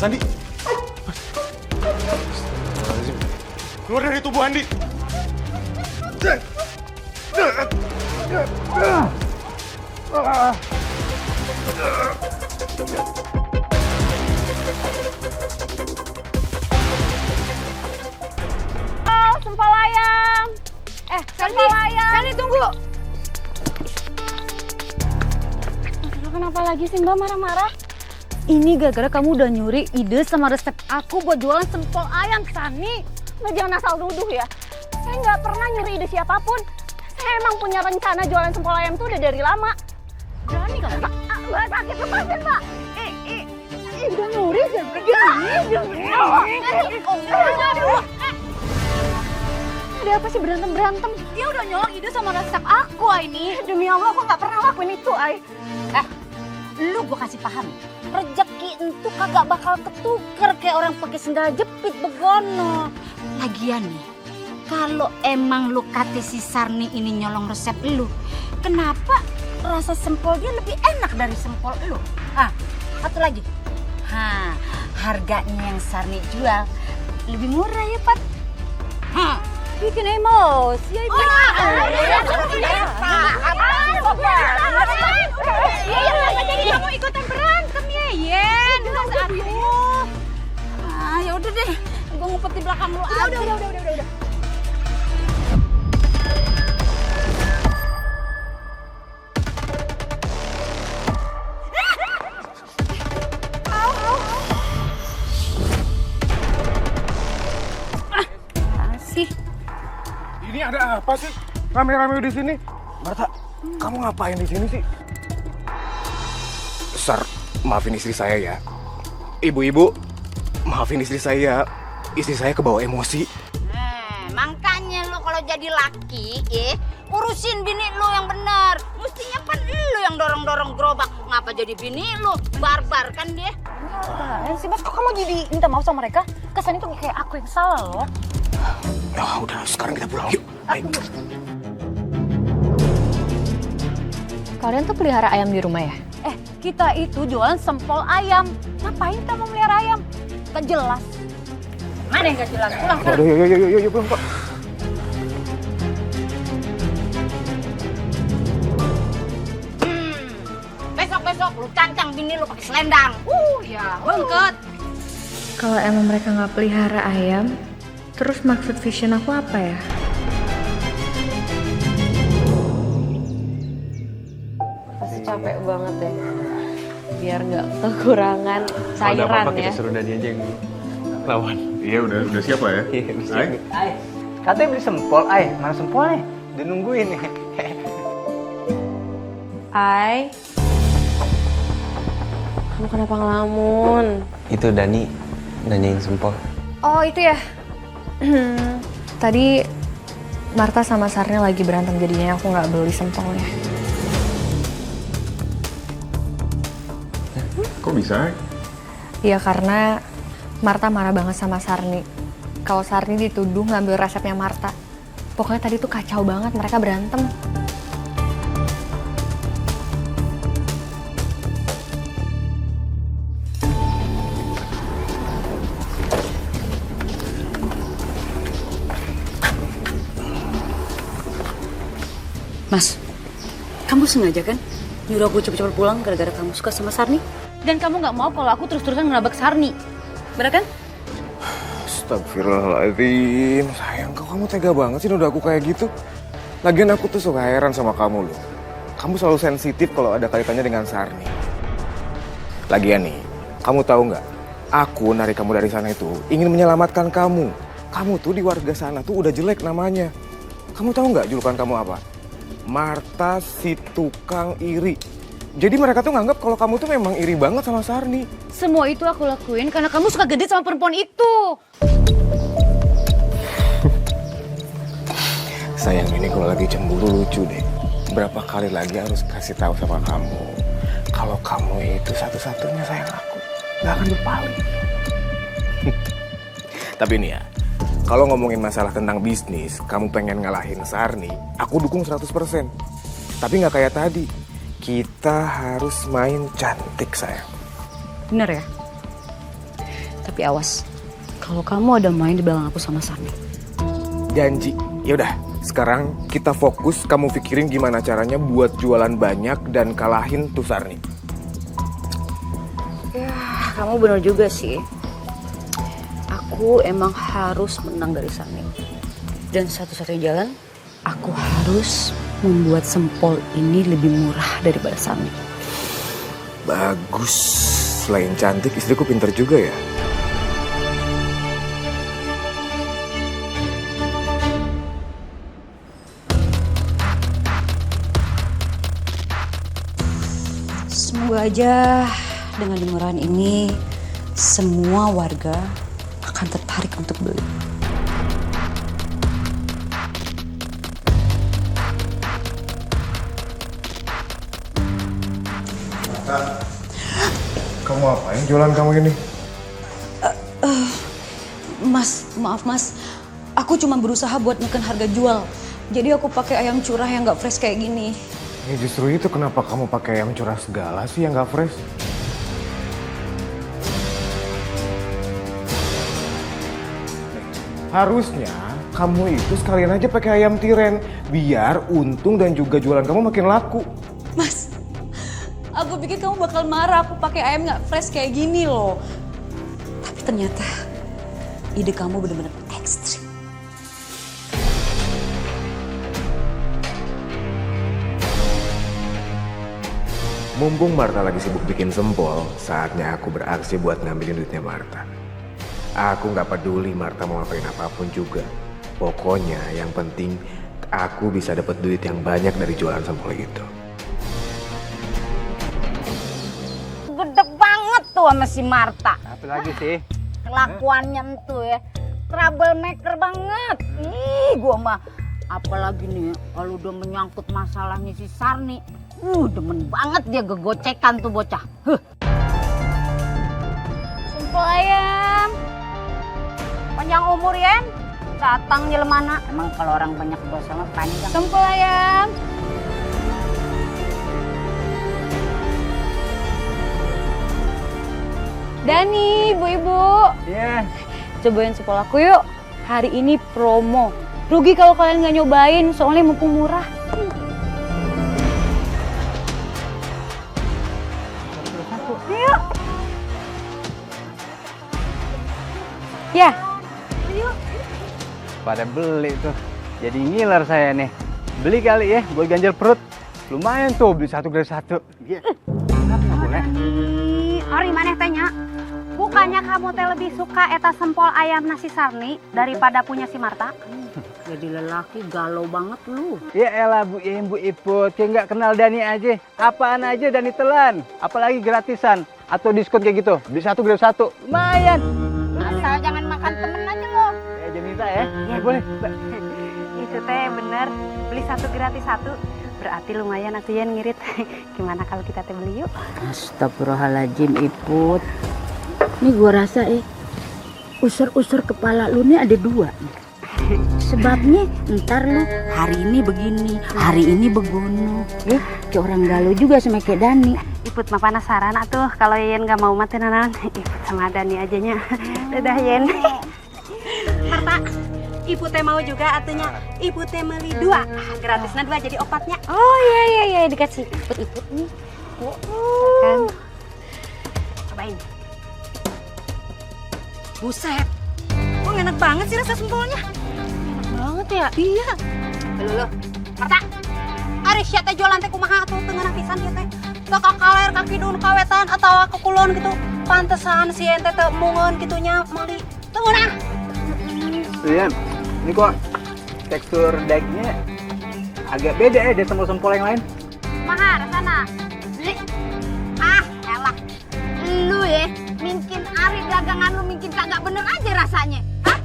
Andi. Keluar dari tubuh Andi. Oh, sempal ayam. Sempal ayam. Sani, tunggu. Kenapa lagi sih Mbak marah-marah? Ini gara-gara kamu udah nyuri ide sama resep aku buat jualan sempol ayam, Sani. Mbak jangan asal nuduh ya. Saya nggak pernah nyuri ide siapapun. Saya emang punya rencana jualan sempol ayam tuh udah dari lama. Berani kamu? Mbak sakit, lepasin Mbak. Udah nyuri, Ada apa sih berantem-berantem? Dia udah nyolong ide sama resep aku, ini. Demi Allah, aku nggak pernah lakuin itu, Ai. Lu gua kasih paham, rezeki itu kagak bakal ketuker kayak orang pakai sendal jepit begono. Lagian nih, kalau emang lu kata si Sarni ini nyolong resep lu, kenapa rasa sempolnya lebih enak dari sempol lu? Satu lagi, harganya yang Sarni jual lebih murah ya, Pat? Bikin emosi, ya. Jadi kamu ikutan berantem ya, Yen? Aduh. Ya udah deh, gua ngumpet di belakang lu aja. Udah. Ini ada apa sih? Rame-rame di sini. Marta, kamu ngapain di sini sih? Sar, maafin istri saya ya. Ibu-ibu, maafin istri saya. Istri saya kebawa emosi. Makanya lo kalau jadi laki, urusin bini lo yang benar. Mestinya kan lo yang dorong-dorong gerobak. Ngapa jadi bini lo? Barbar kan dia. Sih, Mas, kok kamu jadi minta maaf sama mereka? Kesannya tuh kayak aku yang salah loh. Ya udah, sekarang kita pulang yuk. Ayo. Kalian tuh pelihara ayam di rumah ya? Kita itu jualan sempol ayam. Ngapain kita mau melihara ayam? Gak jelas. Mana yang gak jelas? Pulang. Aduh, yuk, pulang, Pak. Besok lu cancang bini lu pakai selendang. Ya, bengket. Kalau emang mereka nggak pelihara ayam, terus maksud vision aku apa ya? Pasti capek banget deh. Biar nggak kekurangan cairan Ada apa-apa ya. kita suruh Dani aja yang lawan. Iya, udah siap ya? Iya, udah siap. Ayo. Ay, katanya beli sempol, Ay. Mana sempolnya? Udah nungguin nih. Ay, kamu kenapa ngelamun? Itu Dani nanyain sempol. Oh itu ya. Tadi Marta sama Sarnya lagi berantem jadinya aku nggak beli sempolnya. Kok bisa? Iya karena Marta marah banget sama Sarni. Kalau Sarni dituduh ngambil resepnya Marta. Pokoknya tadi tuh kacau banget mereka berantem. Mas, kamu sengaja kan nyuruh aku cepet-cepet pulang gara-gara kamu suka sama Sarni? Dan kamu nggak mau kalau aku terus-terusan ngelabak Sarni. Bener kan? Astagfirullahaladzim, sayang kamu tega banget sih nuduh aku kayak gitu. Lagian aku tuh suka heran sama kamu loh. Kamu selalu sensitif kalau ada kaitannya dengan Sarni. Lagian nih, kamu tahu nggak? Aku narik kamu dari sana itu ingin menyelamatkan kamu. Kamu tuh di warga sana tuh udah jelek namanya. Kamu tahu nggak julukan kamu apa? Marta si tukang iri. Jadi mereka tuh nganggap kalau kamu tuh memang iri banget sama Sarni. Semua itu aku lakuin karena kamu suka gede sama perempuan itu. Sayang ini kalau lagi cemburu lucu deh. Berapa kali lagi harus kasih tahu sama kamu kalau kamu itu satu-satunya sayang aku. Gak akan berpaling. Tapi ini ya, kalau ngomongin masalah tentang bisnis, kamu pengen ngalahin Sarni, aku dukung 100%. Tapi nggak kayak tadi. Kita harus main cantik, sayang. Bener ya? Tapi awas, kalau kamu ada main di belakang aku sama Sarni. Janji. Yaudah, sekarang kita fokus kamu pikirin gimana caranya buat jualan banyak dan kalahin tuh Sarni. Ya, kamu benar juga sih. Aku emang harus menang dari Sarni. Dan satu-satunya jalan, aku harus membuat Sempol ini lebih murah daripada Sarni. Bagus. Selain cantik, istriku pinter juga ya. Semoga aja dengan dimurahan ini semua warga akan tertarik untuk beli. Kamu apain jualan kamu ini? Mas, maaf mas, aku cuma berusaha buat neken harga jual. Jadi aku pakai ayam curah yang nggak fresh kayak gini. Ya justru itu kenapa kamu pakai ayam curah segala sih yang nggak fresh? Harusnya kamu itu sekalian aja pakai ayam tiren biar untung dan juga jualan kamu makin laku. Mas, aku pikir kamu bakal marah aku pakai ayam nggak fresh kayak gini loh. Tapi ternyata ide kamu benar-benar ekstrim. Mumpung Marta lagi sibuk bikin sempol, saatnya aku beraksi buat ngambilin duitnya Marta. Aku nggak peduli Marta mau ngapain apapun juga. Pokoknya yang penting aku bisa dapat duit yang banyak dari jualan sempol itu. Gede banget tuh sama si Marta. Apa lagi sih? Kelakuannya tuh ya, troublemaker banget. Ih, gua mah apalagi nih kalau udah menyangkut masalahnya si Sarni. Demen banget dia gegocekan tuh bocah. Sempol ayam. Panjang umur ya. Datang jelemana. Emang kalau orang banyak dosa mah panjang. Sempol ayam. Dani, ibu-ibu. Iya. Cobain sempol aku yuk. Hari ini promo. Rugi kalau kalian nggak nyobain, soalnya mumpung murah. Yuk. Ya. Pada beli tuh. Jadi ngiler saya nih. Beli kali ya buat ganjel perut. Lumayan tuh beli satu gratis satu. Iya. Kenapa nggak boleh? Ori maneh tanya. Bukannya kamu teh lebih suka eta sempol ayam nasi Sarni daripada punya si Marta? Jadi lelaki galau banget lu. Ya elah Bu Im, Bu Iput, kayak nggak kenal Dani aja. Apaan aja Dani telan, apalagi gratisan atau diskon kayak gitu. Beli satu gratis satu, lumayan. Asal jangan makan temen aja lo. Ya Janita ya, boleh. Itu teh bener, beli satu gratis satu. Berarti lumayan atuh Yan ngirit. Gimana kalau kita teh beli yuk? Astagfirullahaladzim Iput. Ini gua rasa usur-usur kepala lu nih ada dua. Sebabnya ntar lu hari ini begini, hari ini begono. Kayak orang galau juga sama kayak Dani. Iput mah penasaran atuh kalau Yen gak mau mati nanan. Iput sama Dani aja nya. Dadah Yen. Marta, Ibu teh mau juga atunya. Ibu teh beli 2. Gratisnya 2 jadi 4-nya. Oh iya dikasih iput nih. Kan. Cobain. Buset, kok enak banget sih rasa sempolnya. Enak banget ya. Iya. Lho. Marta. Ari sia teh jualan teh kumaha atuh teu ngeunah pisan ieu teh. Teu kakaler ka kidung kawetan atawa ka kulon gitu. Pantesan si ente teu mungeun kitunya meuli. Teu ngeunah. Iya, ini kok tekstur dagingnya agak beda ya dari sempol-sempol yang lain. Kumaha rasana? Beli. Elah. Lu ya, mungkin Ari dagangan lu mungkin kagak bener aja rasanya. Hah?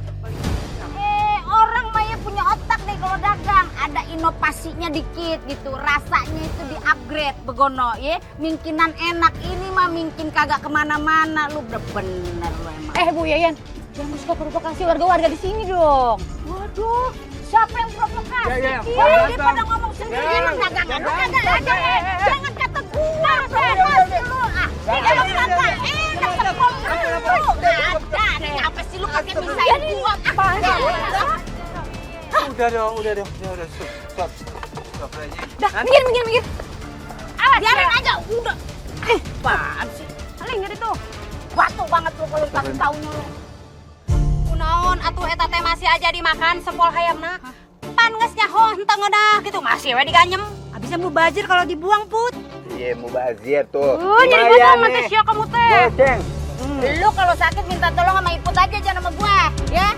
Orang mah ya punya otak nih kalau dagang. Ada inovasinya dikit gitu. Rasanya itu di-upgrade begono ya. Mungkinan enak ini mah mungkin kagak kemana-mana. Lu udah bener lu emang. Bu Yayan, jangan suka provokasi warga-warga di sini dong. Waduh, siapa yang provokasi? Ya, Dia pada ngomong sendiri emang dagangan lu kagak ada. Jangan kata gua, promosi lu. Ini kalau kagak enak sepuluh lu. Ada. Udah dong. Stop. Dah, minggir. Awas, Biarin aja, udah. Apaan sih? paling nggak itu. Batu banget lu kalau dikasih taunya lu. Kunaon atuh eta teh masih aja dimakan sempol hayamna. Pan geus nyaho henteu ngeudah gitu masih we diganyem. Abisnya mubazir kalau dibuang, Put. Iya, mubazir tuh. Jadi gua sama teh sia kamu teh. Goceng. Lu kalau sakit minta tolong sama Iput aja jangan sama gua, ya.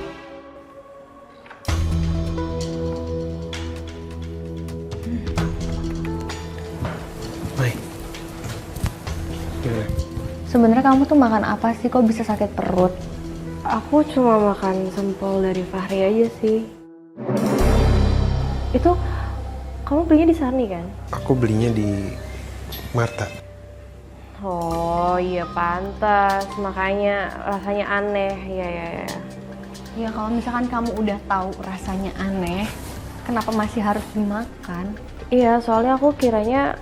Mai. Gimana? Sebenarnya kamu tuh makan apa sih kok bisa sakit perut? Aku cuma makan sempol dari Fahri aja sih. Itu kamu belinya di Sarni kan? Aku belinya di Marta. Oh iya pantas, makanya rasanya aneh. Iya. Ya kalau misalkan kamu udah tahu rasanya aneh, kenapa masih harus dimakan? Iya, soalnya aku kiranya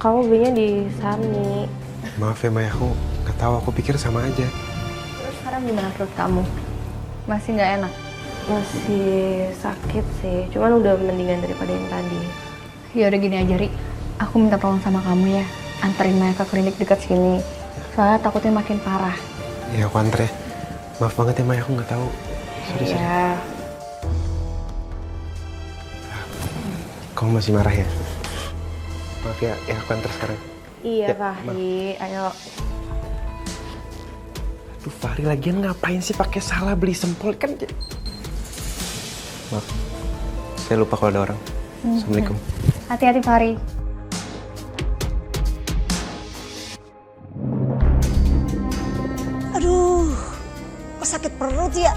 kamu belinya di Sarni. Maaf ya Mai, aku nggak tahu. Aku pikir sama aja. Terus sekarang gimana perut kamu? Masih nggak enak? Masih sakit sih, cuman udah mendingan daripada yang tadi. Ya udah gini aja, Ri. Aku minta tolong sama kamu ya, anterin Maya ke klinik dekat sini. Soalnya takutnya makin parah. Ya aku anter ya. Maaf banget ya Mai, aku nggak tahu. Sorry. Ya, Kamu masih marah ya? Maaf ya, aku anter sekarang. iya Ya, Fahri, ayo. Aduh Fahri, lagian ngapain sih pakai salah beli sempol kan? Maaf, saya lupa kalau ada orang. Assalamualaikum. Hati-hati, Fahri. Aduh, kok sakit perut ya?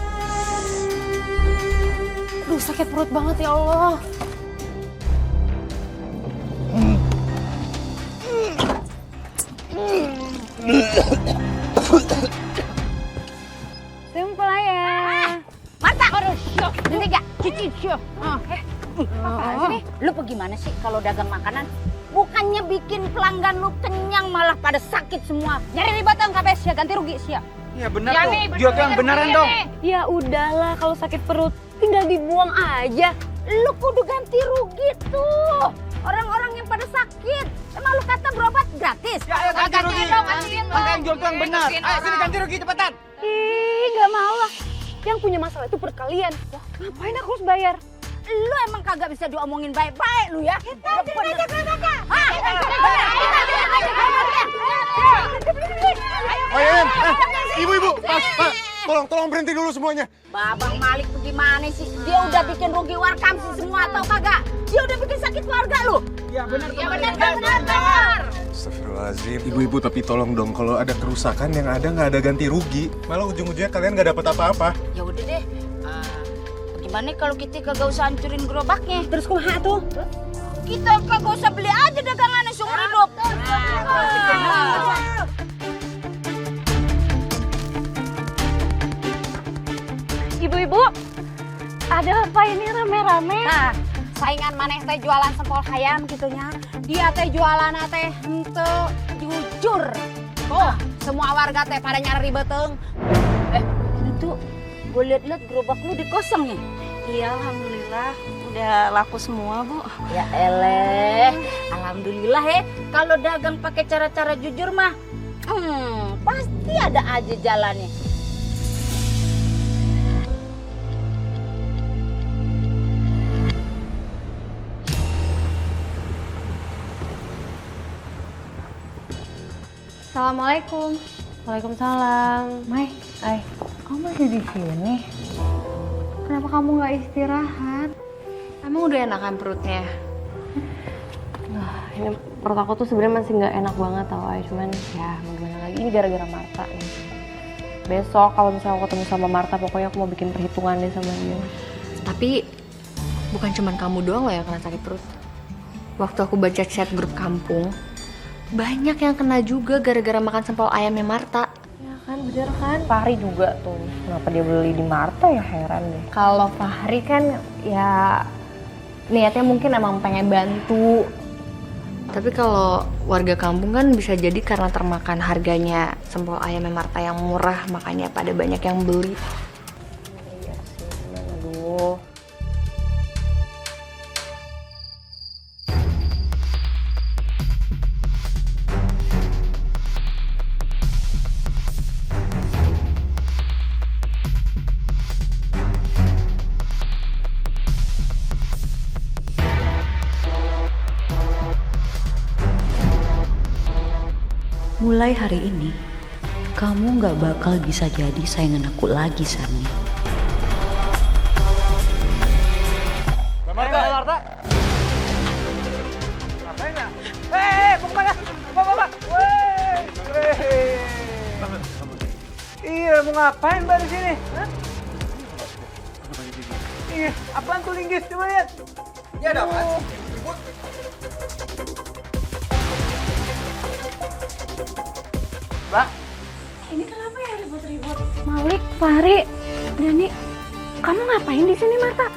Aduh, sakit perut banget ya Allah. Simpel aja. Marta, berhenti gak? Cici, Apaan sih nih? Lu bagaimana sih kalau dagang makanan? Bukannya bikin pelanggan lu kenyang malah pada sakit semua. nyari ribet dong kabeh sia ganti rugi sia. Iya benar tuh. Jual yang beneran dong. Ya udahlah kalau sakit perut tinggal dibuang aja. Lu kudu ganti rugi tuh. Orang-orang yang pada sakit. Emang lu kata berobat gratis? Ya, ayo ganti rugi. Makanya jual tuh yang benar. Ayo sini ganti rugi cepetan. Ih, nggak mau lah. Yang punya masalah itu perut kalian. Wah, ngapain aku harus bayar? Lu emang kagak bisa diomongin baik-baik lu ya? Kita aja kakak. Ibu, Pak, tolong berhenti dulu semuanya. Babang Malik tuh gimana sih? Dia udah bikin rugi warkam sih semua atau kagak? Dia udah bikin sakit keluarga lu. Iya benar. Ya benar. Astagfirullahaladzim. Ibu, tapi tolong dong, kalau ada kerusakan yang ada nggak ada ganti rugi. Malah ujung-ujungnya kalian nggak dapat apa-apa. Ya udah deh. Gimana kalau kita kagak usah hancurin gerobaknya? Terus kumaha tuh? Kita kagak usah beli aja dagangannya seumur hidup. Ibu-ibu, ada apa ini rame-rame? Nah, saingan maneh teh jualan sempol hayam gitunya. Dia teh jualan teh henteu jujur. Tuh, semua warga teh pada nyari beteung. Itu gue liat-liat gerobak lu dikosong ya? Iya, alhamdulillah udah laku semua, Bu. Ya eleh, alhamdulillah ya. Kalau dagang pakai cara-cara jujur mah, pasti ada aja jalannya. Assalamualaikum. Waalaikumsalam. Mai, kamu masih di sini? Kenapa kamu nggak istirahat? Emang udah enakan perutnya? Ini perut aku tuh sebenarnya masih nggak enak banget tau, Ay. Cuman ya mau gimana lagi, ini gara-gara Marta nih. Besok kalau misalnya aku ketemu sama Marta, pokoknya aku mau bikin perhitungan deh sama dia. Tapi bukan cuma kamu doang loh yang kena sakit perut. Waktu aku baca chat grup kampung, banyak yang kena juga gara-gara makan sempol ayamnya Marta. Ya kan, bener kan? Fahri juga tuh. Kenapa dia beli di Marta ya, heran deh. Kalau Fahri kan ya niatnya mungkin emang pengen bantu. Tapi kalau warga kampung kan bisa jadi karena termakan harganya sempol ayamnya Marta yang murah, makanya pada banyak yang beli. Iya sih, cuman aduh. Mulai hari ini, kamu gak bakal bisa jadi saingan aku lagi, Sarni. Marta. Ngapain ya? Mau kemana? Bapak. Iya, mau ngapain Mbak di sini? Hah? Iya, apaan tuh linggis? Coba lihat. Ya ada apa? Mbak, Ini kenapa ya ribut-ribut? Malik, Fahri, Dani, kamu ngapain di sini, Marta?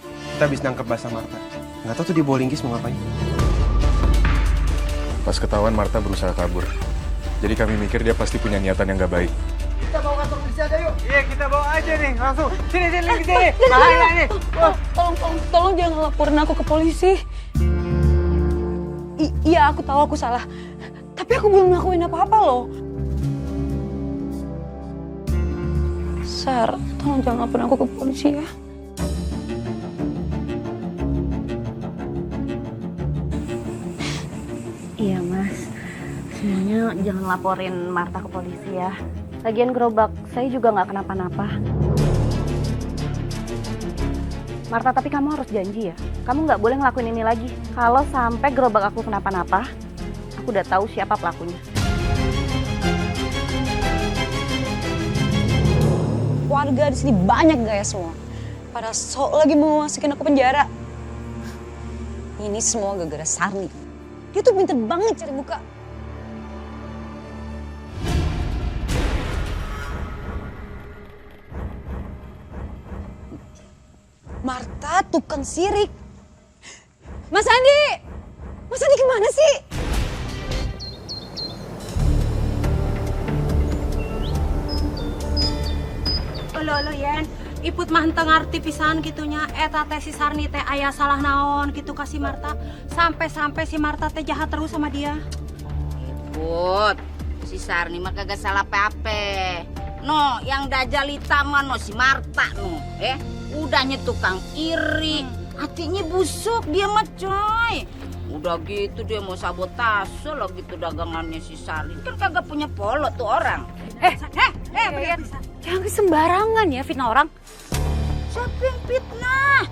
Kita habis nangkep basah Marta. Nggak tahu tuh dia bawa linggis mau ngapain. Pas ketahuan Marta berusaha kabur. Jadi kami mikir dia pasti punya niatan yang gak baik. kita bawa kantor polisi aja yuk. Iya, kita bawa aja nih, langsung. Sini linggis nih. Bahaya nih. Wah. Tolong jangan laporin aku ke polisi. Iya, aku tahu aku salah. Tapi aku belum ngelakuin apa-apa loh. Sar, tolong jangan laporin aku ke polisi ya. Iya, Mas. Sebenarnya jangan laporin Marta ke polisi ya. Lagian gerobak saya juga nggak kenapa-napa. Marta, tapi kamu harus janji ya. Kamu nggak boleh ngelakuin ini lagi. Kalau sampai gerobak aku kenapa-napa, aku udah tahu siapa pelakunya. Warga di sini banyak gak ya semua? Pada sok lagi mau masukin aku penjara. Ini semua gara-gara Sarni. Dia tuh pinter banget cari muka. Marta tukang sirik. Mas Andi! Mas Andi gimana sih? Olo Yan, iput mah henteu ngarti pisan gitunya. Eta teh si Sarni teh aya salah naon gitu kasih Marta. Sampai-sampai si Marta teh jahat terus sama dia. Iput, si Sarni mah kagak salah apa-apa. No, yang dajalita mah no si Marta no. Udahnya tukang iri, hatinya busuk dia mah coy. Udah gitu dia mau sabotase lah gitu dagangannya si Sarni. Kan kagak punya polo tuh orang. Brian, jangan sembarangan ya fitnah orang. Siapa yang fitnah?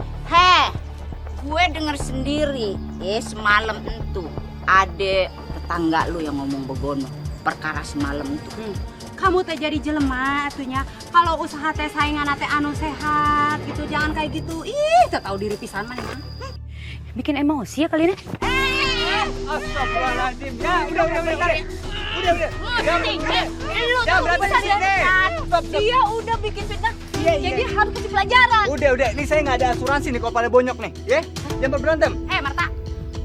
Gue denger sendiri. Semalam itu ada tetangga lu yang ngomong begono perkara semalam itu. Kamu teh jadi jelema atunya. Kalau usaha teh saingan teh anu sehat gitu, jangan kayak gitu. Ih, teu tahu diri pisan mah. Bikin emosi ya kali ini. Astagfirullahaladzim. Ya, udah. Lu bisa dia udah bikin fitnah. Jadi harus kasih pelajaran. Udah. Ini saya nggak ada asuransi nih kalau pada bonyok nih. Ya, jangan berantem. Marta,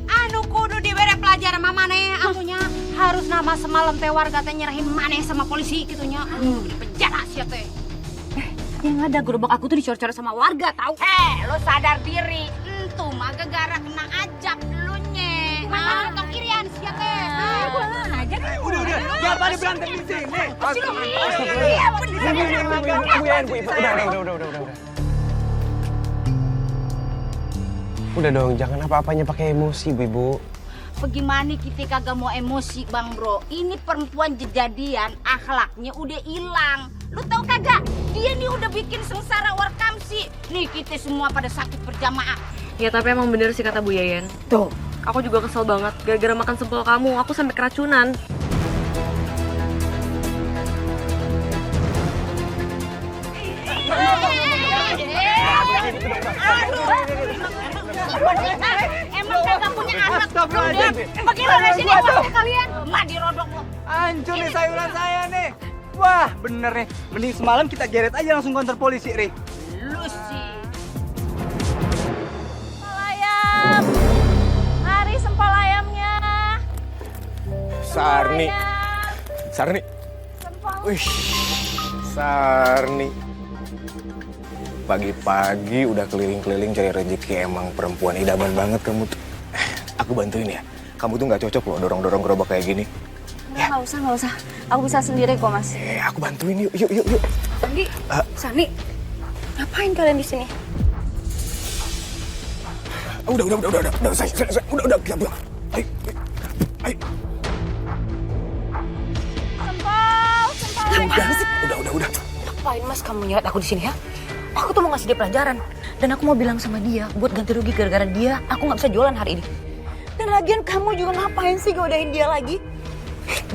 anu kudu diberi pelajaran sama maneh akunya. Harus nama semalam teh warga teh nyerahin maneh sama polisi gitunya. Di penjara sia teh. Yang ada gerobak aku tuh dicor-cor sama warga tahu. Lo sadar diri. Entu mah gara kena ajab lu nye. Mana nonton kirian sia teh. Udah. Jangan pada berantem di sini. Udah dong, jangan apa-apanya pakai emosi, Bu Ibu. Bagaimana kita kagak mau emosi Bang Bro? Ini perempuan kejadian akhlaknya udah hilang. Lu tahu kagak? Dia nih udah bikin sengsara Warkamsi. Nih kita semua pada sakit berjamaah. Ya tapi emang bener sih kata Bu Yayan. Tuh. Aku juga kesel banget. Gara-gara makan sempol kamu, aku sampai keracunan. Emang kagak punya anak. Bagaimana sini kalian? Emak dirodok lo. Hancur nih sayuran saya nih. Wah, bener nih. Mending semalam kita geret aja langsung kantor polisi, Ri. Lu sih. Ayam. Mari sempol ayamnya. Sarni. Wih, Sarni. Pagi-pagi udah keliling-keliling cari rezeki, emang perempuan idaman banget kamu tuh. Aku bantuin ya. Kamu tuh nggak cocok loh dorong-dorong gerobak kayak gini. Nggak usah. Aku bisa sendiri kok, Mas. Aku bantuin yuk. Sani, ngapain kalian di sini? Udah, saya, udah, kita pulang. Ayo. Ngapain Mas kamu nyeret aku di sini ya? Aku tuh mau ngasih dia pelajaran. Dan aku mau bilang sama dia buat ganti rugi gara-gara dia aku nggak bisa jualan hari ini. Dan lagian kamu juga ngapain sih godain dia lagi?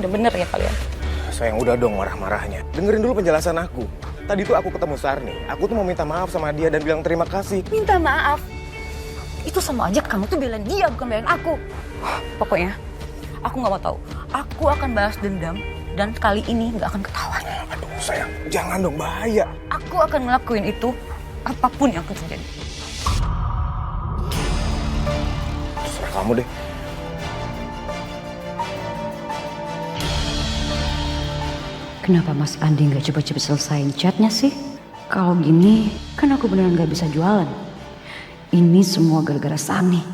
Udah bener ya kalian? Sayang, udah dong marah-marahnya. Dengerin dulu penjelasan aku. Tadi tuh aku ketemu Sarni. Aku tuh mau minta maaf sama dia dan bilang terima kasih. Minta maaf? Itu sama aja kamu tuh belain dia bukan belain aku. Pokoknya aku nggak mau tahu. Aku akan balas dendam dan kali ini nggak akan ketahuan. Aduh sayang, jangan dong, bahaya. Aku akan ngelakuin itu apapun yang akan terjadi. Terserah kamu deh. Kenapa Mas Andi nggak cepet-cepet selesaiin chatnya sih? Kalau gini kan aku beneran nggak bisa jualan. Ini semua gara-gara Sani.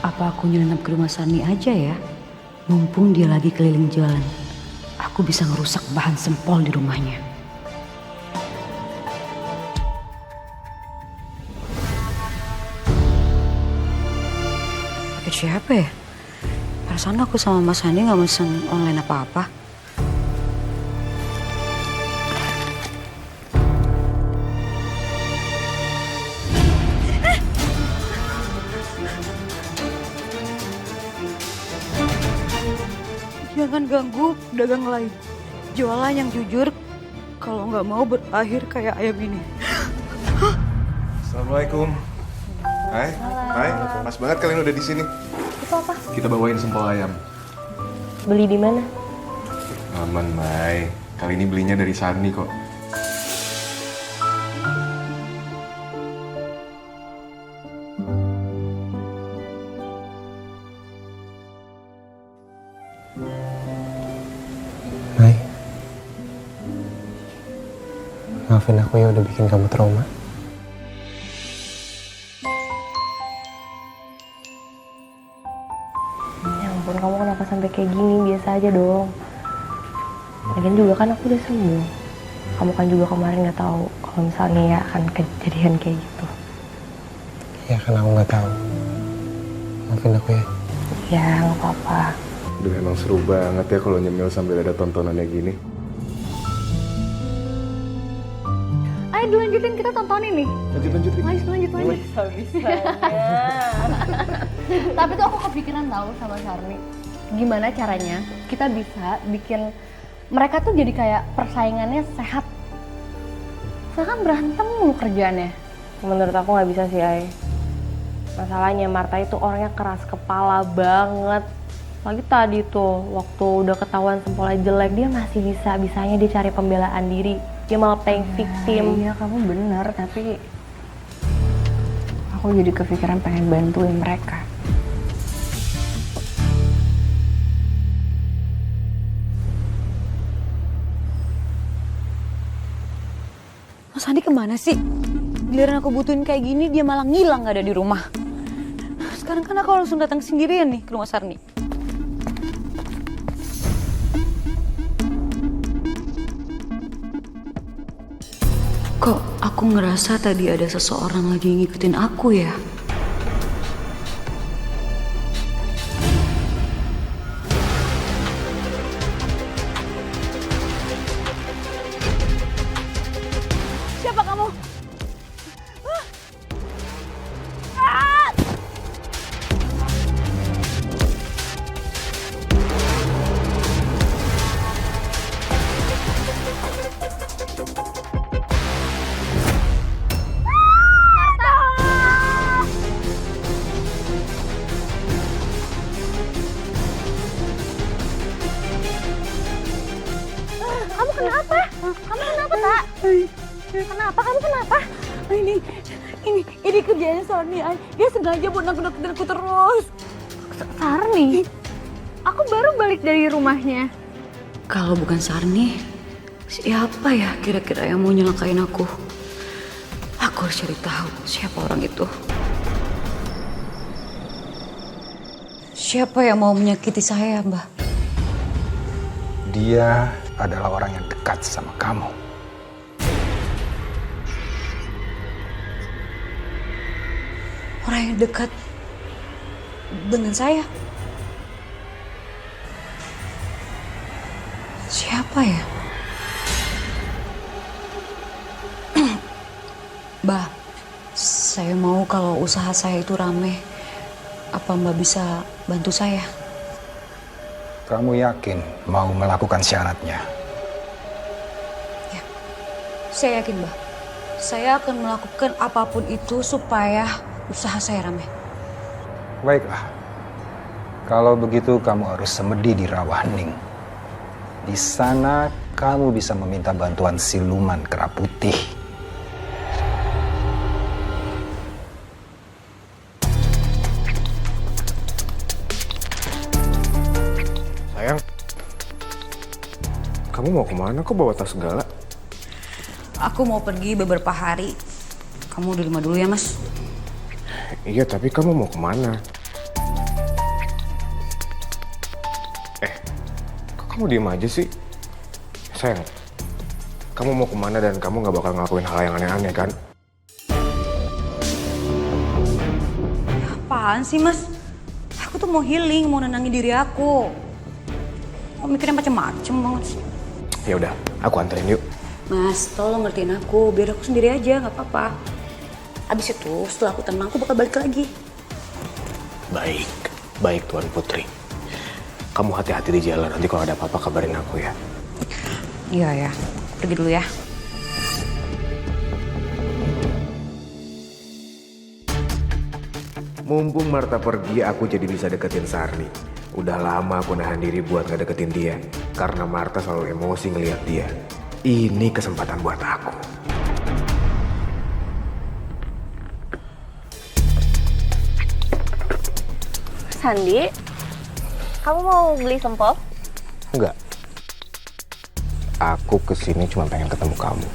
Apa aku nyelenap ke rumah Sani aja ya? Mumpung dia lagi keliling jalan. Aku bisa ngerusak bahan sempol di rumahnya. Paket siapa ya? Perasaan aku sama Mas Sani nggak mesen online apa-apa. Jangan ganggu pedagang lain. Jualan yang jujur, kalau nggak mau berakhir kayak ayam ini. Assalamualaikum. Hai, pas banget kalian udah di sini. Itu apa? Kita bawain sempol ayam. Beli di mana? Aman, Mai. Kali ini belinya dari Sani kok. Mai, maafin aku ya udah bikin kamu trauma. Ya ampun, kamu kenapa sampai kayak gini? Biasa aja dong. Lagian juga kan aku udah sembuh. Kamu kan juga kemarin nggak tahu kalau misalnya ya akan kejadian kayak gitu. Ya kan aku nggak tahu. Maafin aku ya. Ya nggak apa-apa. Udah emang seru banget ya kalau nyemil sambil ada tontonannya gini. Ayo dilanjutin, kita tontonin nih. Lanjut. Lanjut. Tapi tuh aku kepikiran tahu sama Sarni. Gimana caranya kita bisa bikin mereka tuh jadi kayak persaingannya sehat. Soalnya kan berantem mulu kerjaannya. Menurut aku nggak bisa sih, Ai. Masalahnya Marta itu orangnya keras kepala banget. Lagi tadi tuh waktu udah ketahuan sempolnya jelek, dia masih bisanya dia cari pembelaan diri. Dia malah playing victim. Iya kamu bener, tapi aku jadi kepikiran pengen bantuin mereka. Mas Andi kemana sih? Giliran aku butuhin kayak gini, dia malah ngilang gak ada di rumah. Sekarang kan aku langsung datang sendirian nih ke rumah Sarni. Kok aku ngerasa tadi ada seseorang lagi ngikutin aku ya? Siapa kamu? Kamu kenapa? Kamu kenapa, Tak? Kenapa? Kamu kenapa? Ini kerjanya Sarni. Dia sengaja buat nakut-nakutin aku terus. Sarni? Aku baru balik dari rumahnya. Kalau bukan Sarni, siapa ya kira-kira yang mau nyelakain aku? Aku harus cari tahu siapa orang itu. Siapa yang mau menyakiti saya, Mbak? Dia adalah orang yang dekat sama kamu. Orang yang dekat dengan saya? Siapa ya? Mbak, saya mau kalau usaha saya itu rame. Apa Mbak bisa bantu saya? Kamu yakin mau melakukan syaratnya? Ya, saya yakin Mbak. Saya akan melakukan apapun itu supaya usaha saya rame. Baiklah. Kalau begitu kamu harus semedi di Rawaning. Di sana kamu bisa meminta bantuan siluman kera putih. Sayang, kamu mau kemana? Kok bawa tas segala? Aku mau pergi beberapa hari. Kamu di rumah dulu ya, Mas? Iya, tapi kamu mau kemana? Kok kamu diem aja sih? Sayang, kamu mau kemana dan kamu gak bakal ngelakuin hal yang aneh-aneh kan? Apaan sih, Mas? Aku tuh mau healing, mau nenangin diri aku. Kok mikirnya macem-macem banget sih? Ya udah, aku anterin yuk. Mas, tolong ngertiin aku, biar aku sendiri aja, nggak apa-apa. Abis itu, setelah aku tenang, aku bakal balik lagi. Baik, baik Tuan Putri. Kamu hati-hati di jalan, nanti kalau ada apa-apa kabarin aku ya. Iya ya, pergi dulu ya. Mumpung Marta pergi, aku jadi bisa deketin Sarni. Udah lama aku nahan diri buat gak deketin dia, karena Marta selalu emosi ngeliat dia. Ini kesempatan buat aku. Sandi, kamu mau beli sempol? Enggak. Aku kesini cuma pengen ketemu kamu.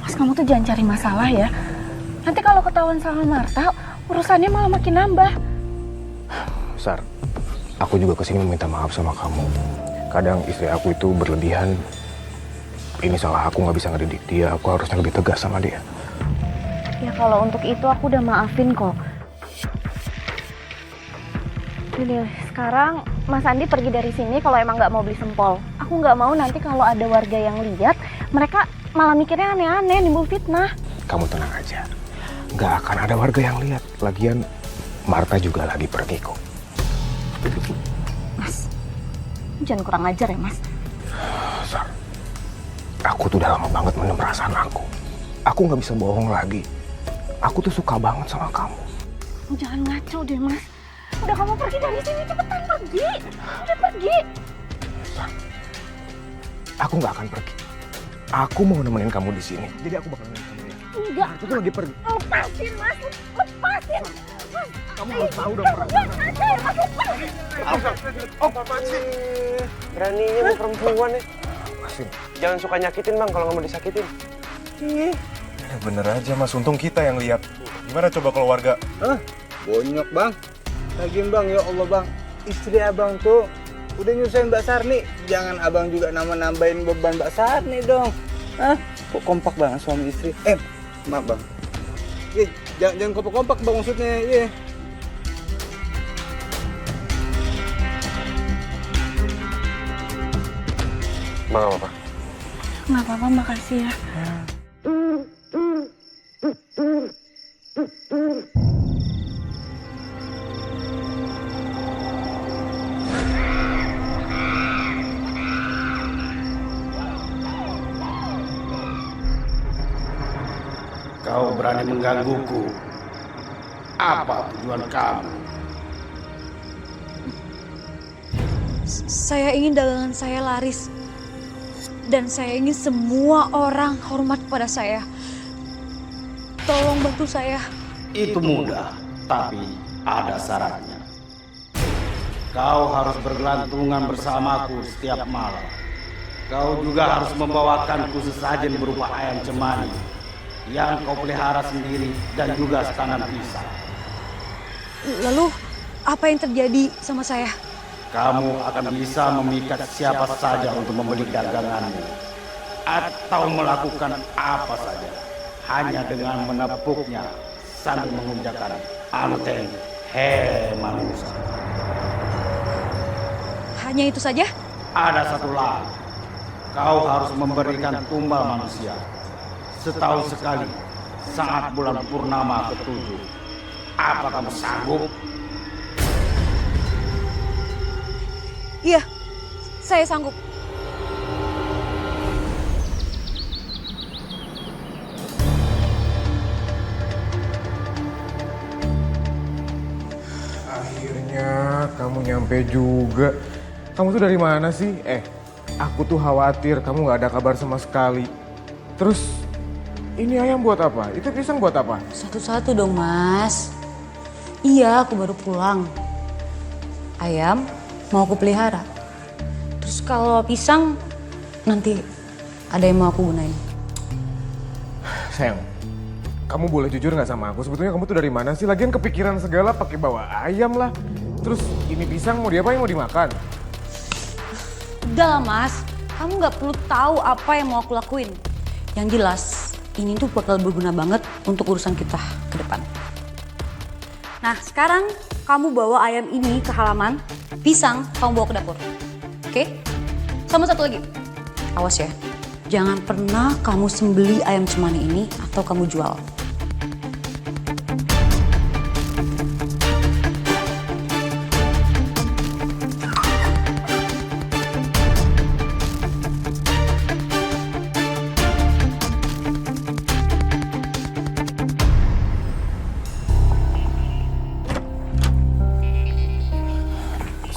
Mas, kamu tuh jangan cari masalah ya. Nanti kalau ketahuan sama Marta, urusannya malah makin nambah. Sar, aku juga kesini meminta maaf sama kamu. Kadang istri aku itu berlebihan. Ini salah aku, nggak bisa ngedidik dia. Aku harusnya lebih tegas sama dia. Ya kalau untuk itu aku udah maafin kok. Ini sekarang Mas Andi pergi dari sini kalau emang nggak mau beli sempol. Aku nggak mau nanti kalau ada warga yang lihat, mereka malah mikirnya aneh-aneh, nimbul fitnah. Kamu tenang aja. Nggak akan ada warga yang lihat. Lagian Marta juga lagi pergi kok. Mas, jangan kurang ajar ya Mas. Sar, aku tuh udah lama banget mendem perasaan aku. Aku nggak bisa bohong lagi. Aku tuh suka banget sama kamu. Jangan ngaco deh Mas. Udah kamu pergi dari sini, cepetan pergi. Udah pergi. Sar, aku nggak akan pergi. Aku mau nemenin kamu di sini. Jadi aku bakal nemenin kamu ya. Enggak. Marta tuh lagi pergi. Lepasin Mas, lepasin. Mas, kamu harus tahu dong perasaan aku. Apaan sih? Beraninya mau perempuan ya? Lepasin. Jangan suka nyakitin bang kalau nggak mau disakitin. Ya bener aja mas, untung kita yang lihat. Gimana coba kalau warga? Hah? Bonyok bang. Lagian bang, ya Allah bang. Istri abang tuh udah nyusahin Mbak Sarni. Jangan abang juga nambahin beban Mbak Sarni dong. Hah? Kok kompak banget suami istri? Maaf bang. Jangan kompak-kompak bang maksudnya. Iya. Bang apa? nggak apa-apa, makasih ya. Kau berani menggangguku. Apa tujuan kamu? Saya ingin dagangan saya laris. Dan saya ingin semua orang hormat kepada saya. Tolong bantu saya. Itu mudah, tapi ada syaratnya. Kau harus bergelantungan bersamaku setiap malam. Kau juga harus membawakanku sesajen berupa ayam cemani yang kau pelihara sendiri dan juga setangan pisang. Lalu, apa yang terjadi sama saya? Kamu akan bisa memikat siapa saja untuk membeli daganganmu. Atau melakukan apa saja. Hanya dengan menepuknya sambil mengucapkan Anten He Manusia. Hanya itu saja? Ada satu lagi. kau harus memberikan tumbal manusia setahun sekali saat bulan purnama ke-7. Apa kamu sanggup? Iya, saya sanggup. Akhirnya kamu nyampe juga. Kamu tuh dari mana sih? Aku tuh khawatir kamu gak ada kabar sama sekali. Terus ini ayam buat apa? Itu pisang buat apa? Satu-satu dong, Mas. Iya, aku baru pulang. Ayam mau aku pelihara. Terus kalau pisang nanti ada yang mau aku gunain. Sayang, kamu boleh jujur gak sama aku? Sebetulnya kamu tuh dari mana sih? Lagian kepikiran segala pakai bawa ayam lah. Terus ini pisang mau diapain? Mau dimakan? Udah lah, Mas. Kamu gak perlu tahu apa yang mau aku lakuin. Yang jelas, ini tuh bakal berguna banget untuk urusan kita ke depan. Nah, sekarang kamu bawa ayam ini ke halaman, pisang kamu bawa ke dapur. Oke? Sama satu lagi, awas ya. Jangan pernah kamu sembeli ayam cemani ini atau kamu jual.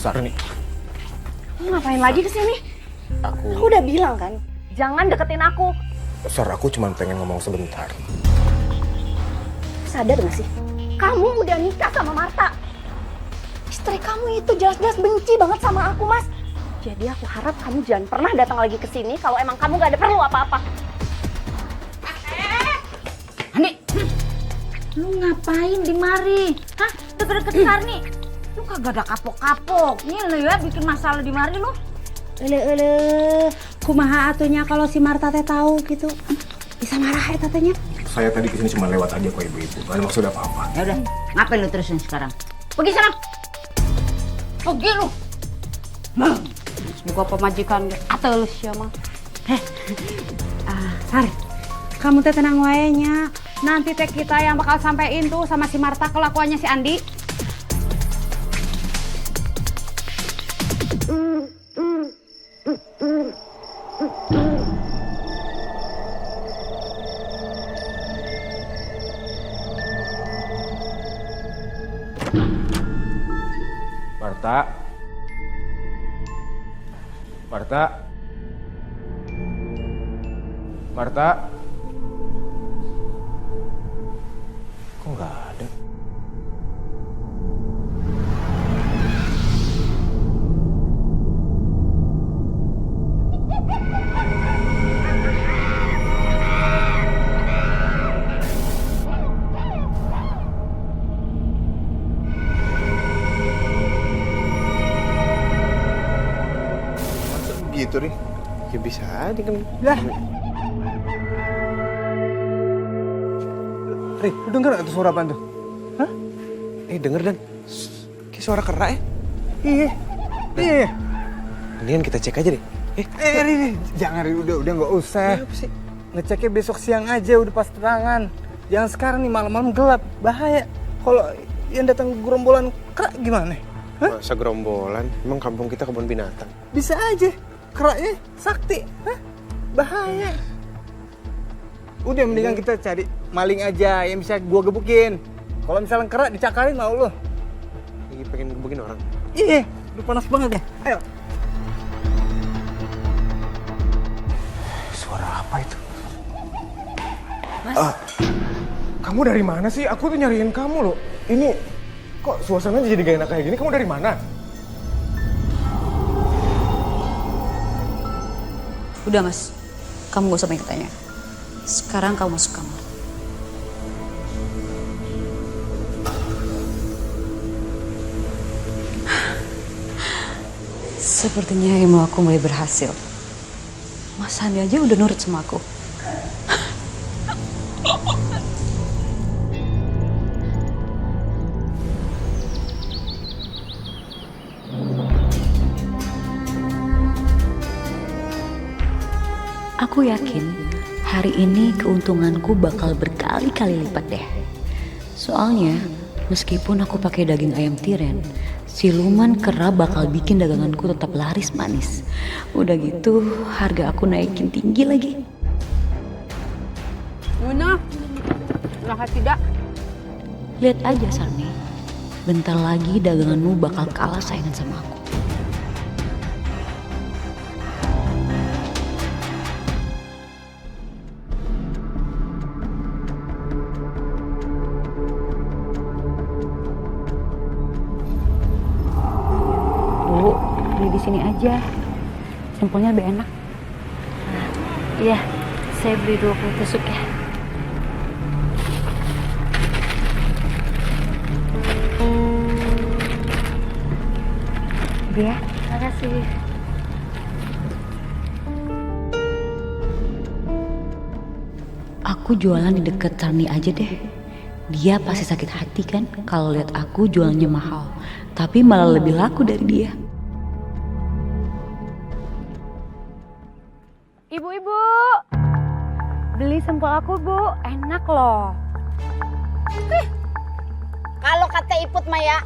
Sarni. Lu ngapain lagi kesini? Aku udah bilang kan, jangan deketin aku. Sar, aku cuma pengen ngomong sebentar. Sadar gak sih? Kamu udah nikah sama Marta. Istri kamu itu jelas-jelas benci banget sama aku, Mas. Jadi aku harap kamu jangan pernah datang lagi ke sini kalau emang kamu gak ada perlu apa-apa. Andi, lu ngapain di mari? Hah? Deket-deket Sarni? Lu kagak ada kapok-kapok. Ini lu ya bikin masalah di mari lu. Kumaha atunya kalau si Marta teh tahu gitu. Bisa marah ya tatanya. Saya tadi kesini cuma lewat aja kok ibu-ibu. Gak ada maksud apa-apa. Ya udah, ngapain lu terusin sekarang? Pergi sana. Pergi lu. Semoga pemajikan atau lu siapa? Sar, kamu teh tenang wae nya. Nanti teh kita yang bakal sampein tuh sama si Marta kelakuannya si Andi. Marta. Marta. Marta. Kok nggak ada? Gitu nih. Ya bisa aja kan. Lah. Ri, lu denger gak tuh suara apaan tuh? Hah? Denger Dan. Kayak suara kera ya. Iya. Iya. Mendingan kita cek aja deh. Ri, jangan Ri, udah nggak usah. Apa sih? Ngeceknya besok siang aja udah pas terangan. Jangan sekarang nih malam-malam gelap, bahaya. Kalau yang datang gerombolan kera gimana? Hah? Masa gerombolan? Emang kampung kita kebun binatang? Bisa aja. Keraknya sakti. Hah? Bahaya. Udah mendingan kita cari maling aja yang bisa gua gebukin. Kalau misalnya kerak dicakarin mau lo. Lagi pengen gebukin orang. Iya, udah panas banget ya. Ayo. Suara apa itu? Mas. Kamu dari mana sih? Aku tuh nyariin kamu loh. Ini kok suasananya jadi gak enak kayak gini? Kamu dari mana? Udah Mas, kamu gak usah banyak tanya. Sekarang kamu masuk kamar. Sepertinya ilmu aku mulai berhasil. Mas Andi aja udah nurut sama aku. Aku yakin hari ini keuntunganku bakal berkali-kali lipat deh. Soalnya meskipun aku pakai daging ayam tiren, siluman kera bakal bikin daganganku tetap laris manis. Udah gitu harga aku naikin tinggi lagi. Nuna, kenapa tidak? Lihat aja Sarni, bentar lagi daganganmu bakal kalah saingan sama aku. Bu, beli di sini aja. Sempolnya lebih enak. Iya, saya beli 20 tusuk ya. Ya, Makasih. aku jualan di dekat Sarni aja deh. Dia pasti sakit hati kan kalau lihat aku jualnya mahal, tapi malah lebih laku dari dia. Ibu-ibu, beli sempol aku bu, enak loh. Kalau kata Iput Maya,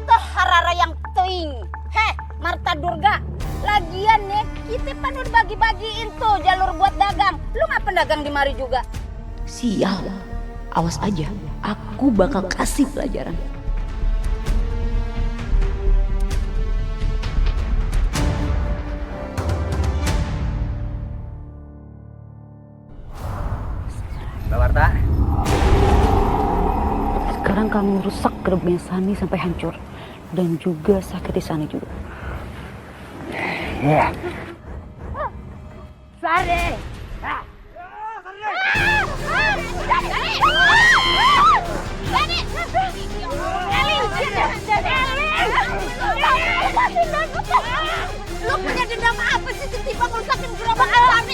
tuh harara yang teing. Heh, Marta Durga. Lagian nih, kita kan udah bagi-bagiin tuh jalur buat dagang. Lu ngapa pedagang di mari juga? Sial, awas aja, aku bakal kasih pelajaran. Mbak Marta. Sekarang kamu rusak gerbangnya Sani sampai hancur. Dan juga sakiti Sani juga. Iya. Sani! Lu punya dendam apa sih tiba-tiba merusakin gerobak Sani?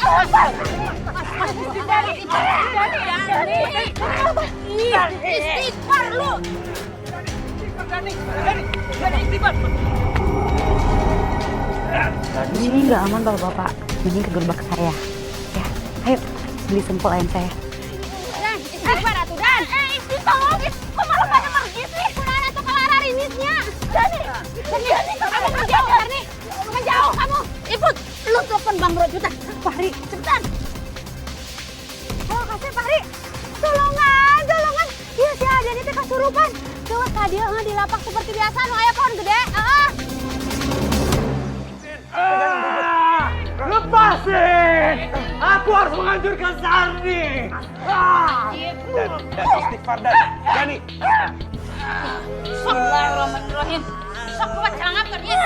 Istighfar lu. Di sini nggak aman bapak-bapak. Mending ke gerbang saya. Ya, ayo beli sempol ayam saya. Dan, istighfar atuh Dan. Isti tolongin. Kok malah pada pergi sih? Kurang atau kelar rinisnya. Dani, kamu menjauh Dani. Menjauh kamu. Iput, lu telepon Bang Bro Juta. Fahri, cepetan. Oh, kasih Fahri. Tolongan. Iya si Adani teh kasurupan. Coba tadi di lapak seperti biasa nu aya pohon gede. Lepasin! Aku harus menghancurkan Sarni. Dan istighfar Dani. Bismillahirrahmanirrahim. Sok buat celangap kan ya.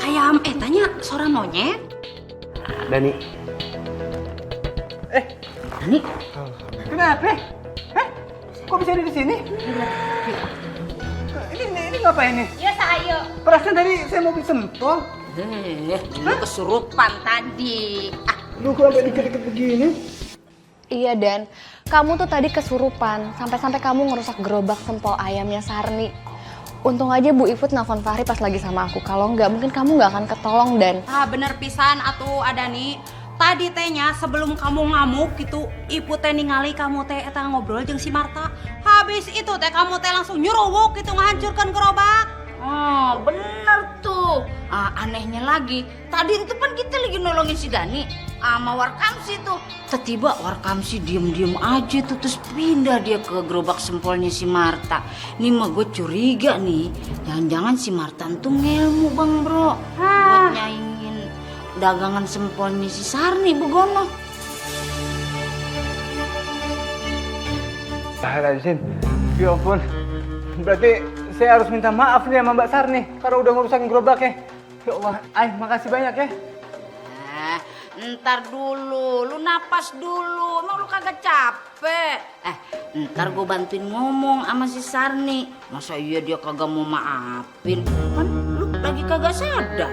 Ayam tanya suara monyet. Dani. Dani, Kenapa? Hah? Kok bisa ada di sini? Ini ngapain nih? Ya saya. Perasaan tadi saya mau beli sempol. Lu kesurupan tadi. Lu kok sampai dikit-dikit begini? Iya Dan, kamu tuh tadi kesurupan sampai-sampai kamu ngerusak gerobak sempol ayamnya Sarni. Untung aja Bu Iput nelfon Fahri pas lagi sama aku. Kalau nggak mungkin kamu nggak akan ketolong Dan. bener pisan atuh Adani. Tadi tehnya sebelum kamu ngamuk gitu, Ibu teh ningali kamu teh eta ngobrol jeung si Marta. Habis itu teh kamu teh langsung nyuruwuk gitu ngehancurkan gerobak. Oh, bener tuh. Anehnya lagi, tadi itu kan kita lagi nolongin si Dani sama Warkamsi tuh. Tiba-tiba Warkamsi diem-diem aja tuh, terus pindah dia ke gerobak sempolnya si Marta. Nih mah gue curiga nih, jangan-jangan si Marta tuh ngelmu Bang Bro buat nyaingin dagangan sempolnya si Sarni begono. Azin, ya ampun. Berarti saya harus minta maaf nih sama Mbak Sarni karena udah ngerusakin gerobaknya. Ya Allah, makasih banyak ya. Ntar dulu, lu napas dulu, emang lu kagak capek? Ntar gue bantuin ngomong sama si Sarni. Masa iya dia kagak mau maafin? Kan lu lagi kagak sadar.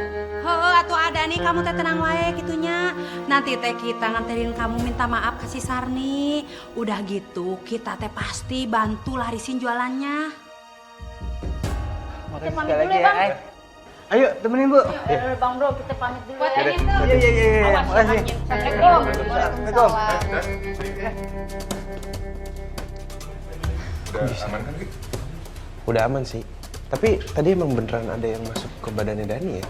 atuh ada nih kamu teh tenang wae gitunya. Nanti teh kita nganterin kamu minta maaf ke si Sarni. Udah gitu kita teh pasti bantu larisin jualannya. Makasih sekali lagi ya, Ay. Ayo temenin Bu. Bang Bro, kita pamit dulu ya. Iya. Makasih. Assalamualaikum. Assalamualaikum. Udah aman kan, Wi? Udah aman sih. Tapi tadi emang beneran ada yang masuk ke badannya Dani ya?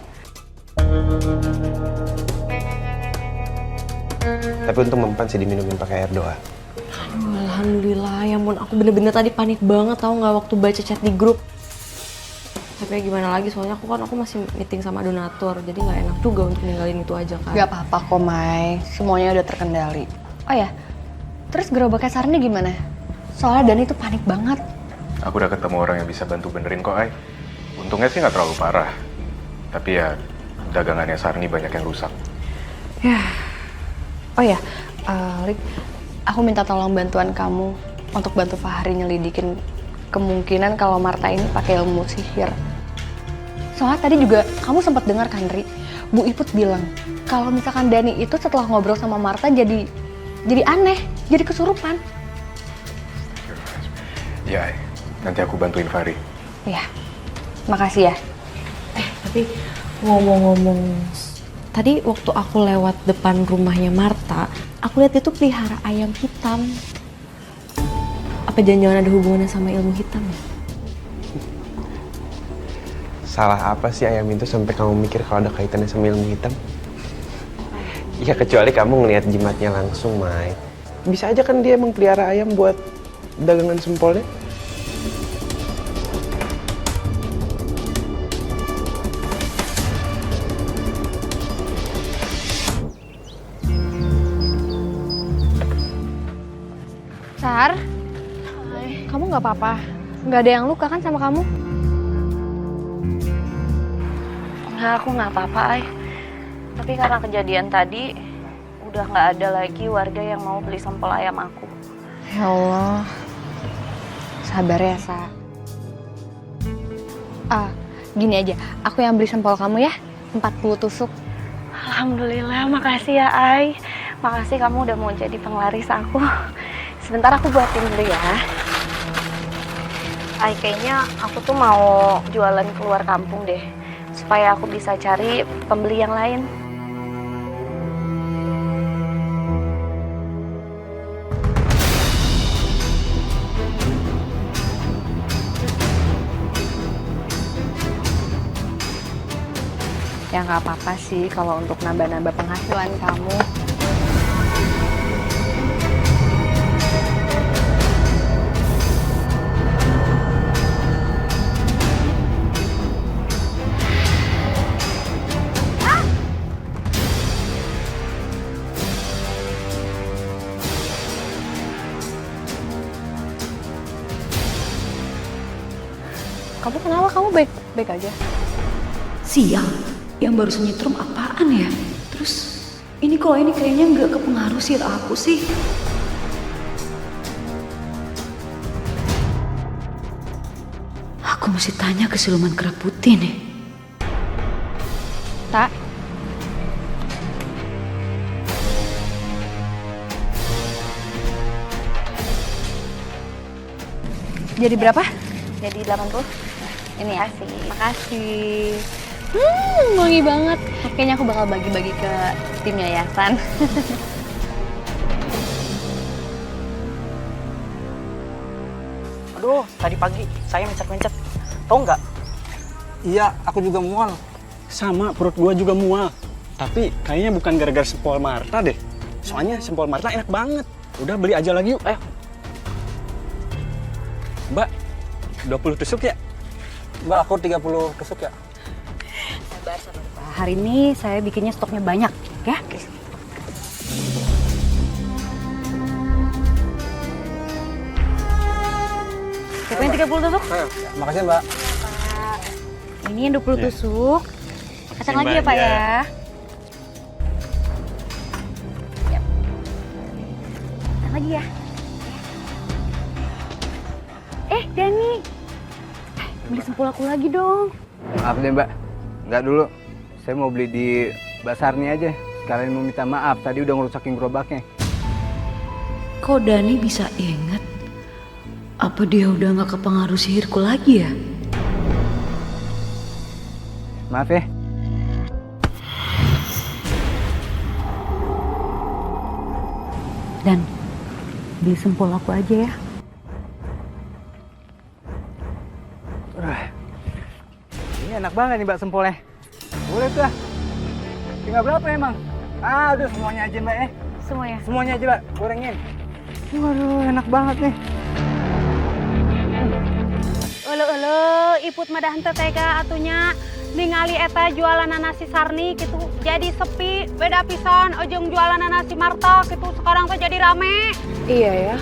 Tapi untung mempan sih diminumin pakai air doa. Aduh, alhamdulillah. Ya ampun, aku bener-bener tadi panik banget tau nggak waktu baca chat di grup. Tapi ya gimana lagi, soalnya aku masih meeting sama donatur, jadi nggak enak juga untuk ninggalin itu aja kan. Gak apa-apa kok, Mai. Semuanya udah terkendali. Oh ya, terus gerobaknya Sarni gimana? Soalnya Dani tuh panik banget. Aku udah ketemu orang yang bisa bantu benerin kok, Ay. Untungnya sih nggak terlalu parah. Tapi ya, dagangannya Sarni banyak yang rusak. Ya. Oh ya, Lik, aku minta tolong bantuan kamu untuk bantu Fahri nyelidikin kemungkinan kalau Marta ini pakai ilmu sihir. Soalnya tadi juga kamu sempat dengar kan, Ri? Bu Iput bilang kalau misalkan Dani itu setelah ngobrol sama Marta jadi aneh, jadi kesurupan. Ya, Ay. Nanti aku bantuin Fahri. Iya, makasih ya. Tapi ngomong-ngomong, tadi waktu aku lewat depan rumahnya Marta, aku lihat dia tuh pelihara ayam hitam. Apa jangan-jangan ada hubungannya sama ilmu hitam ya? Salah apa sih ayam itu sampai kamu mikir kalau ada kaitannya sama ilmu hitam? Ya kecuali kamu ngelihat jimatnya langsung, Mai. Bisa aja kan dia emang pelihara ayam buat dagangan sempolnya. Sar, kamu nggak apa-apa? Nggak ada yang luka kan sama kamu? Enggak, aku nggak apa-apa, Ay. Tapi karena kejadian tadi, udah nggak ada lagi warga yang mau beli sampel ayam aku. Ya Allah, sabar ya, Sa. Gini aja, aku yang beli sampel kamu ya, 40 tusuk. Alhamdulillah, makasih ya, Ay. Makasih kamu udah mau jadi penglaris aku. Sebentar aku buatin dulu ya. Ay, kayaknya aku tuh mau jualan keluar kampung deh. Supaya aku bisa cari pembeli yang lain. Ya nggak apa-apa sih kalau untuk nambah-nambah penghasilan kamu. Kamu kenapa? Kamu baik-baik aja? Sial, yang baru nyetrum apaan ya? Terus ini kayaknya nggak kepengaruh sih aku sih. Aku mesti tanya ke siluman kera putih nih. Tak. Jadi berapa? Jadi 80. Ini ya sih. Makasih. Wangi banget. Kayaknya aku bakal bagi-bagi ke tim yayasan. Aduh, tadi pagi saya mencet-mencet. Tahu nggak? Iya, aku juga mual. Sama, perut gua juga mual. Tapi kayaknya bukan gara-gara sempol Marta deh. Soalnya sempol Marta enak banget. Udah beli aja lagi yuk, ayo. Mbak, 20 tusuk ya? Mbak, aku 30 tusuk ya. Sabar. Hari ini saya bikinnya stoknya banyak, ya. Siapa yang 30 tusuk? Makasih, Mbak. Ini yang 20 tusuk. Kacang lagi ya, Pak ya. Kacang lagi ya. Dani. Beli sempol aku lagi dong. Maaf deh, Mbak. Enggak dulu. Saya mau beli di Mbak Sarni aja. Sekalian mau minta maaf, tadi udah ngerusakin gerobaknya. Kok Dani bisa ingat? Apa dia udah gak kepengaruh sihirku lagi ya? Maaf ya. Dan beli sempol aku aja ya. Ini enak banget nih Mbak sempolnya. Boleh tuh. Tinggal berapa emang? Aduh semuanya aja Mbak ya. Semuanya. Semuanya aja Mbak, gorengin. Waduh enak banget nih. Elo, iput mah henteu tega atunya. Ningali eta jualan nasi Sarni gitu jadi sepi, beda pisan ojong jualan nasi Marta gitu sekarang tuh jadi rame. Iya ya,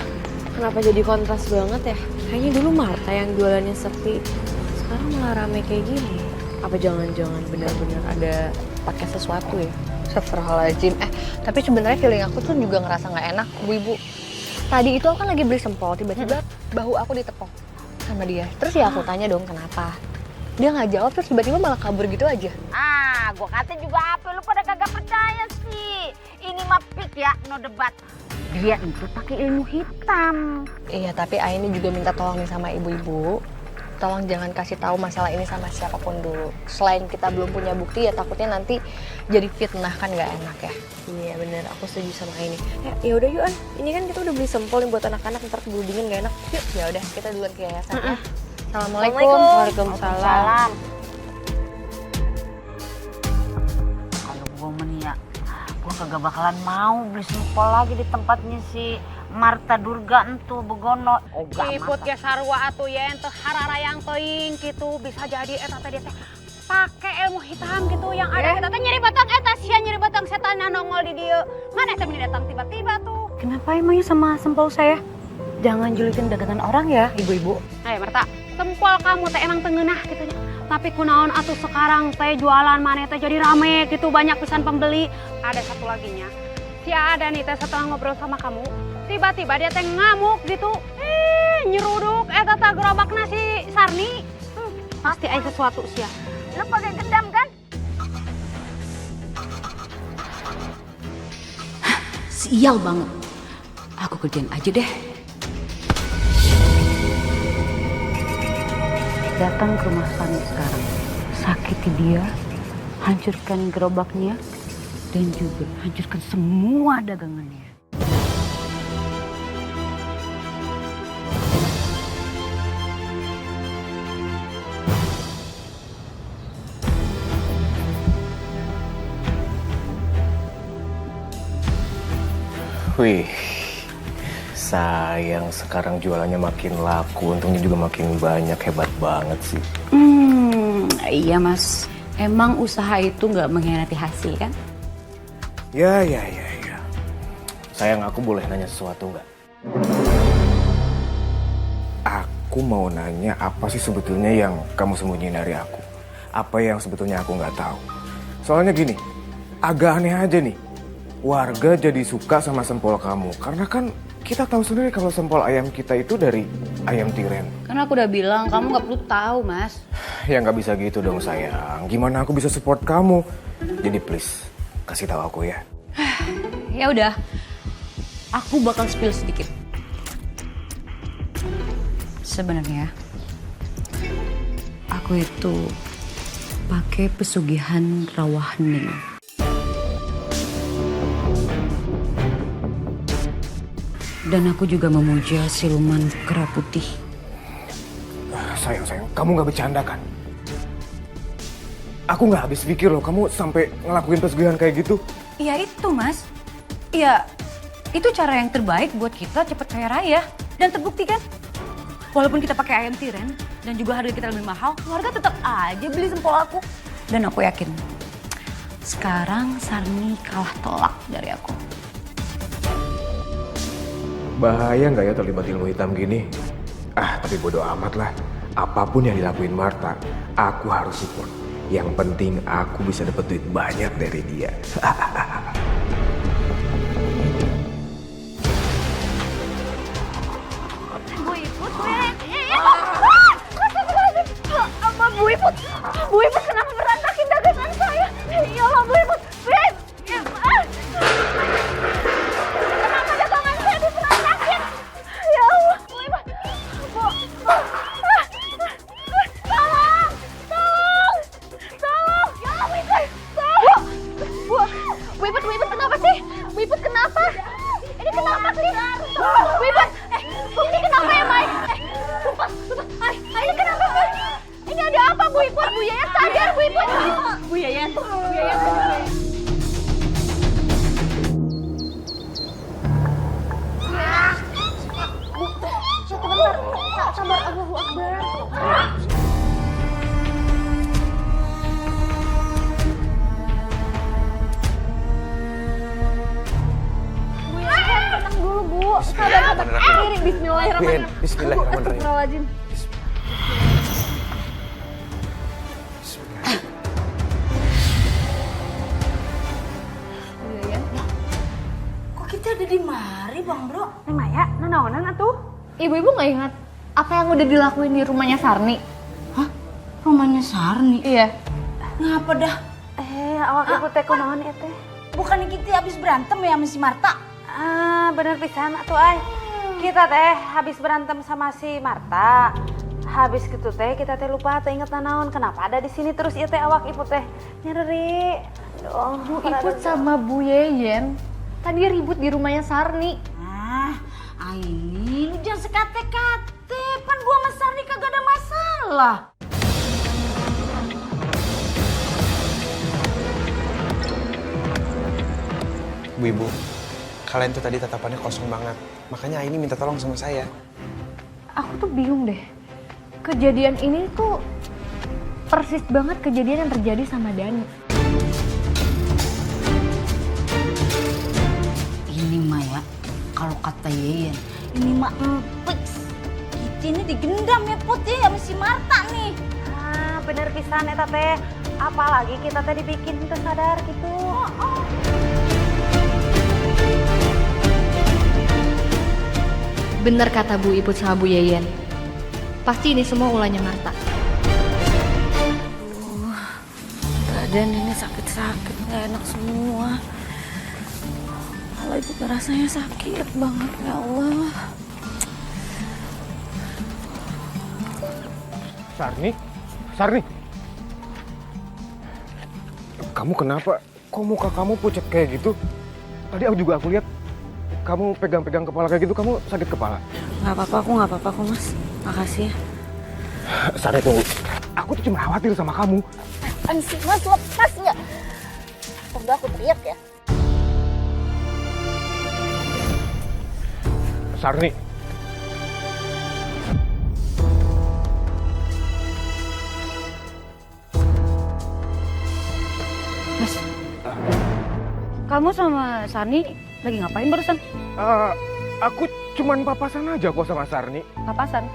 kenapa jadi kontras banget ya? Kayaknya dulu Marta yang jualannya sepi, sekarang malah rame kayak gini. Apa jangan-jangan benar-benar ada pakai sesuatu ya? Astagfirullahaladzim. Tapi sebenarnya feeling aku tuh juga ngerasa nggak enak, Bu-ibu. Tadi itu aku kan lagi beli sempol, tiba-tiba bahu aku ditepok sama dia. Terus ya aku tanya dong kenapa. Dia nggak jawab, terus tiba-tiba malah kabur gitu aja. Gua kata juga apa, lu pada kagak percaya sih. Ini mah pik ya, no debat. Dia itu pakai ilmu hitam. Iya, tapi Aini juga minta tolong nih sama ibu-ibu. Tolong jangan kasih tahu masalah ini sama siapapun dulu. Selain kita belum punya bukti, ya takutnya nanti jadi fitnah, kan nggak enak ya. Iya bener, aku setuju sama ini. Ya udah yuk An, ini kan kita udah beli sempol nih buat anak-anak, ntar keburu dingin nggak enak. Yuk. Ya udah, kita duluan ke yayasan ya. Assalamualaikum. Waalaikumsalam. Kalau gue meni ya, gue kagak bakalan mau beli sempol lagi di tempatnya si Marta Durga entu begono. Iput ge sarua atuh ya ente hararayang teuing gitu bisa jadi eta teh dia teh pake ilmu hitam gitu yang ada kita teh nyeri batang eta sia nyeri batang setan nongol di dieu. Mana teh meni datang tiba-tiba tuh. Kenapa emangnya sama sempol saya? Jangan julitin dagangan orang ya, ibu-ibu. Marta, sempol kamu teh emang tengenah gitu nya. Tapi kunaon atuh sekarang teh jualan maneh teh jadi rame gitu, banyak pisan pembeli. Ada satu lagi nya. Si ada nih teh setelah ngobrol sama kamu, tiba-tiba dia teh ngamuk gitu. Nyeruduk eta teh gerobakna si Sarni. Pasti ada sesuatu sia. Lu pakai gendam kan? Sial banget. Aku kerjain aja deh. Datang ke rumah Sarni sekarang, sakiti dia, hancurkan gerobaknya, dan juga hancurkan semua dagangannya. Wih, sayang sekarang jualannya makin laku, untungnya juga makin banyak, hebat banget sih. Iya mas, emang usaha itu nggak mengkhianati hasil kan? Ya. Sayang, aku boleh nanya sesuatu nggak? Aku mau nanya apa sih sebetulnya yang kamu sembunyiin dari aku? Apa yang sebetulnya aku nggak tahu? Soalnya gini, agak aneh aja nih. Warga jadi suka sama sempol kamu karena kan kita tahu sendiri kalau sempol ayam kita itu dari ayam tiren. Karena aku udah bilang kamu nggak perlu tahu mas. Ya nggak bisa gitu dong sayang. Gimana aku bisa support kamu? Jadi please kasih tahu aku ya. Ya udah, aku bakal spill sedikit. Sebenarnya aku itu pakai pesugihan rawa hening. Dan aku juga memuja siluman kera putih. Sayang, kamu nggak bercanda kan? Aku nggak habis pikir loh, kamu sampai ngelakuin pesugihan kayak gitu. Iya itu mas. Iya, itu cara yang terbaik buat kita cepet kaya raya. Dan terbukti kan? Walaupun kita pakai ayam tiren dan juga harga kita lebih mahal, keluarga tetap aja beli sempol aku. Dan aku yakin, sekarang Sarni kalah telak dari aku. Bahaya nggak ya terlibat ilmu hitam gini? Tapi bodo amat lah. Apapun yang dilakuin Marta, aku harus support. Yang penting aku bisa dapat duit banyak dari dia. Bu Iput kenapa berantakin dagangan saya? Bu Iput! Ini kenapa ya, Mai? Sumpah. Ini kenapa, Bu? Ini ada apa, Bu Iput? Bu Yayan sadar, Bu Iput! Bu Yayan. Sebentar, sabar, Allahu Akbar. Bu Yayan, tenang dulu, Bu. Sabar. Kiri, bismillahirrahmanirrahim. Bismillahirrahmanirrahim. Astagfirullahaladzim. Bu Yayan. Kok kita ada di mari, Bang Bro? Neng Maya, nanaonan atuh? Ibu-ibu nggak ingat apa yang udah dilakuin di rumahnya Sarni? Rumahnya Sarni? Iya. Ngapa dah? Awak ibu teh kunaon ya teh? Bukannya kita habis berantem ya sama si Marta? Bener pisan atuh ay. Kita teh habis berantem sama si Marta. Habis gitu teh kita teh lupa teh inget nanaon kenapa ada di sini terus ieu teh awak ibu teh nyeri. Aduh, Bu Iput sama Bu Yeyen tadi ribut di rumahnya Sarni. Ini lu jangan sekate-kate. Pan gua sama Sarni kagak ada masalah. Bu Ibu, kalian tuh tadi tatapannya kosong banget. Makanya Aini minta tolong sama saya. Aku tuh bingung deh. Kejadian ini tuh persis banget kejadian yang terjadi sama Dani. Ini mah ya, kalau kata Yeyen, ini mah empeks. Kita ini digendam ya Put ya sama si Marta nih. Bener pisan eta teh. Apalagi kita teh dibikin teu sadar gitu. Bener kata Bu Iput sama Bu Yeyen. Pasti ini semua ulahnya Marta. Badan ini sakit-sakit, nggak enak semua. Kalau itu rasanya sakit banget, ya Allah. Sarni. Kamu kenapa? Kok muka kamu pucat kayak gitu? Tadi aku lihat kamu pegang-pegang kepala kayak gitu, kamu sakit kepala. Nggak apa-apa kok Mas. Makasih ya. Sarni tunggu. Aku tuh cuma khawatir sama kamu. Ansih Mas, lepas nggak? Udah aku teriak ya. Sarni. Mas, kamu sama Sarni lagi ngapain barusan? Aku cuman papasan aja kok sama Sarni. Papasan?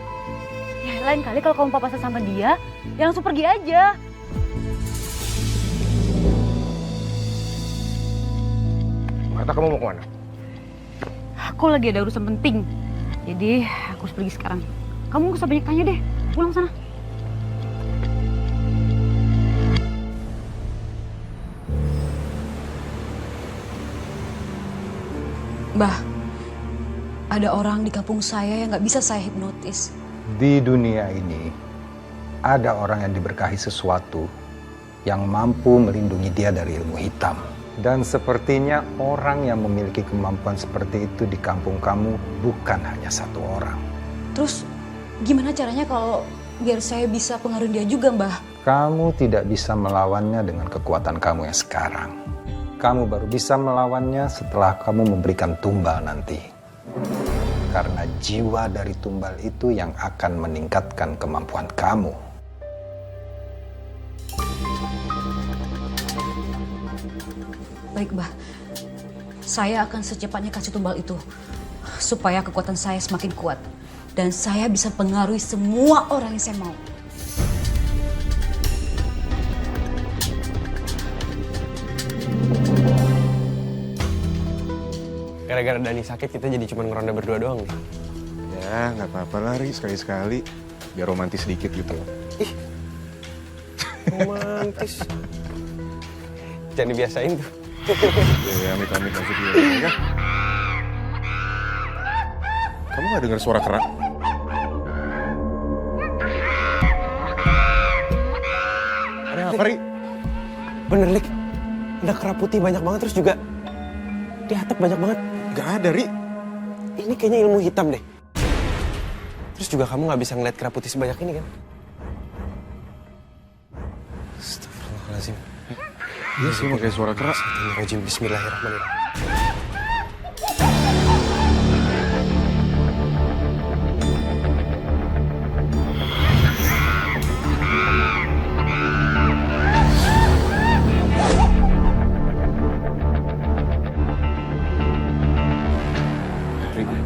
Ya lain kali kalau kamu papasan sama dia, ya langsung pergi aja. Marta, kamu mau kemana? Aku lagi ada urusan penting, jadi aku harus pergi sekarang. Kamu gak usah banyak tanya deh, pulang sana. Bah, ada orang di kampung saya yang nggak bisa saya hipnotis. Di dunia ini, ada orang yang diberkahi sesuatu yang mampu melindungi dia dari ilmu hitam. Dan sepertinya orang yang memiliki kemampuan seperti itu di kampung kamu bukan hanya satu orang. Terus gimana caranya kalau biar saya bisa pengaruhi dia juga, Mbah? Kamu tidak bisa melawannya dengan kekuatan kamu yang sekarang. Kamu baru bisa melawannya setelah kamu memberikan tumbal nanti. Karena jiwa dari tumbal itu yang akan meningkatkan kemampuan kamu. Baik, Mbah. Saya akan secepatnya kasih tumbal itu. Supaya kekuatan saya semakin kuat. Dan saya bisa pengaruhi semua orang yang saya mau. Gara-gara Dani sakit, kita jadi cuma ngeronda berdua doang nih. Ya, nggak apa-apa lah, Ri. Sekali-sekali. Biar romantis dikit gitu. Ih, romantis. Jangan dibiasain tuh. Ya, amit-amit masuk dulu. Ya. Kamu nggak dengar suara kera? Ada apa, Ri? Bener, Lik. Ada kera putih banyak banget, terus juga di atap banyak banget. Nggak ada, Ri. ini kayaknya ilmu hitam deh. Terus juga kamu nggak bisa ngeliat kera putih sebanyak ini kan? Astagfirullahaladzim. Iya sih, mau kayak suara keras. Bismillahirrahmanirrahim.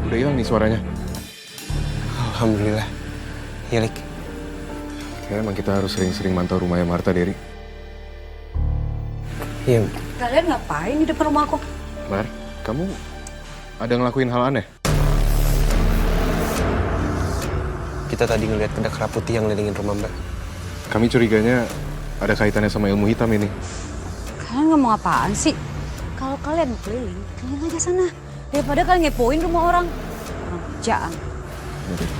Udah hilang nih suaranya. Alhamdulillah. Ya, Lik. Kayak emang kita harus sering-sering mantau rumahnya Marta, Dery. Iya. Kalian ngapain di depan rumah aku? Mar, kamu ada ngelakuin hal aneh? Kita tadi ngeliat ada kera putih yang ngelilingin rumah Mbak. Kami curiganya ada kaitannya sama ilmu hitam ini. Kalian ngomong apaan sih? Kalau kalian mau keliling, kalian aja sana. Daripada kalian ngepoin rumah orang. Orang kerjaan. Yaudah.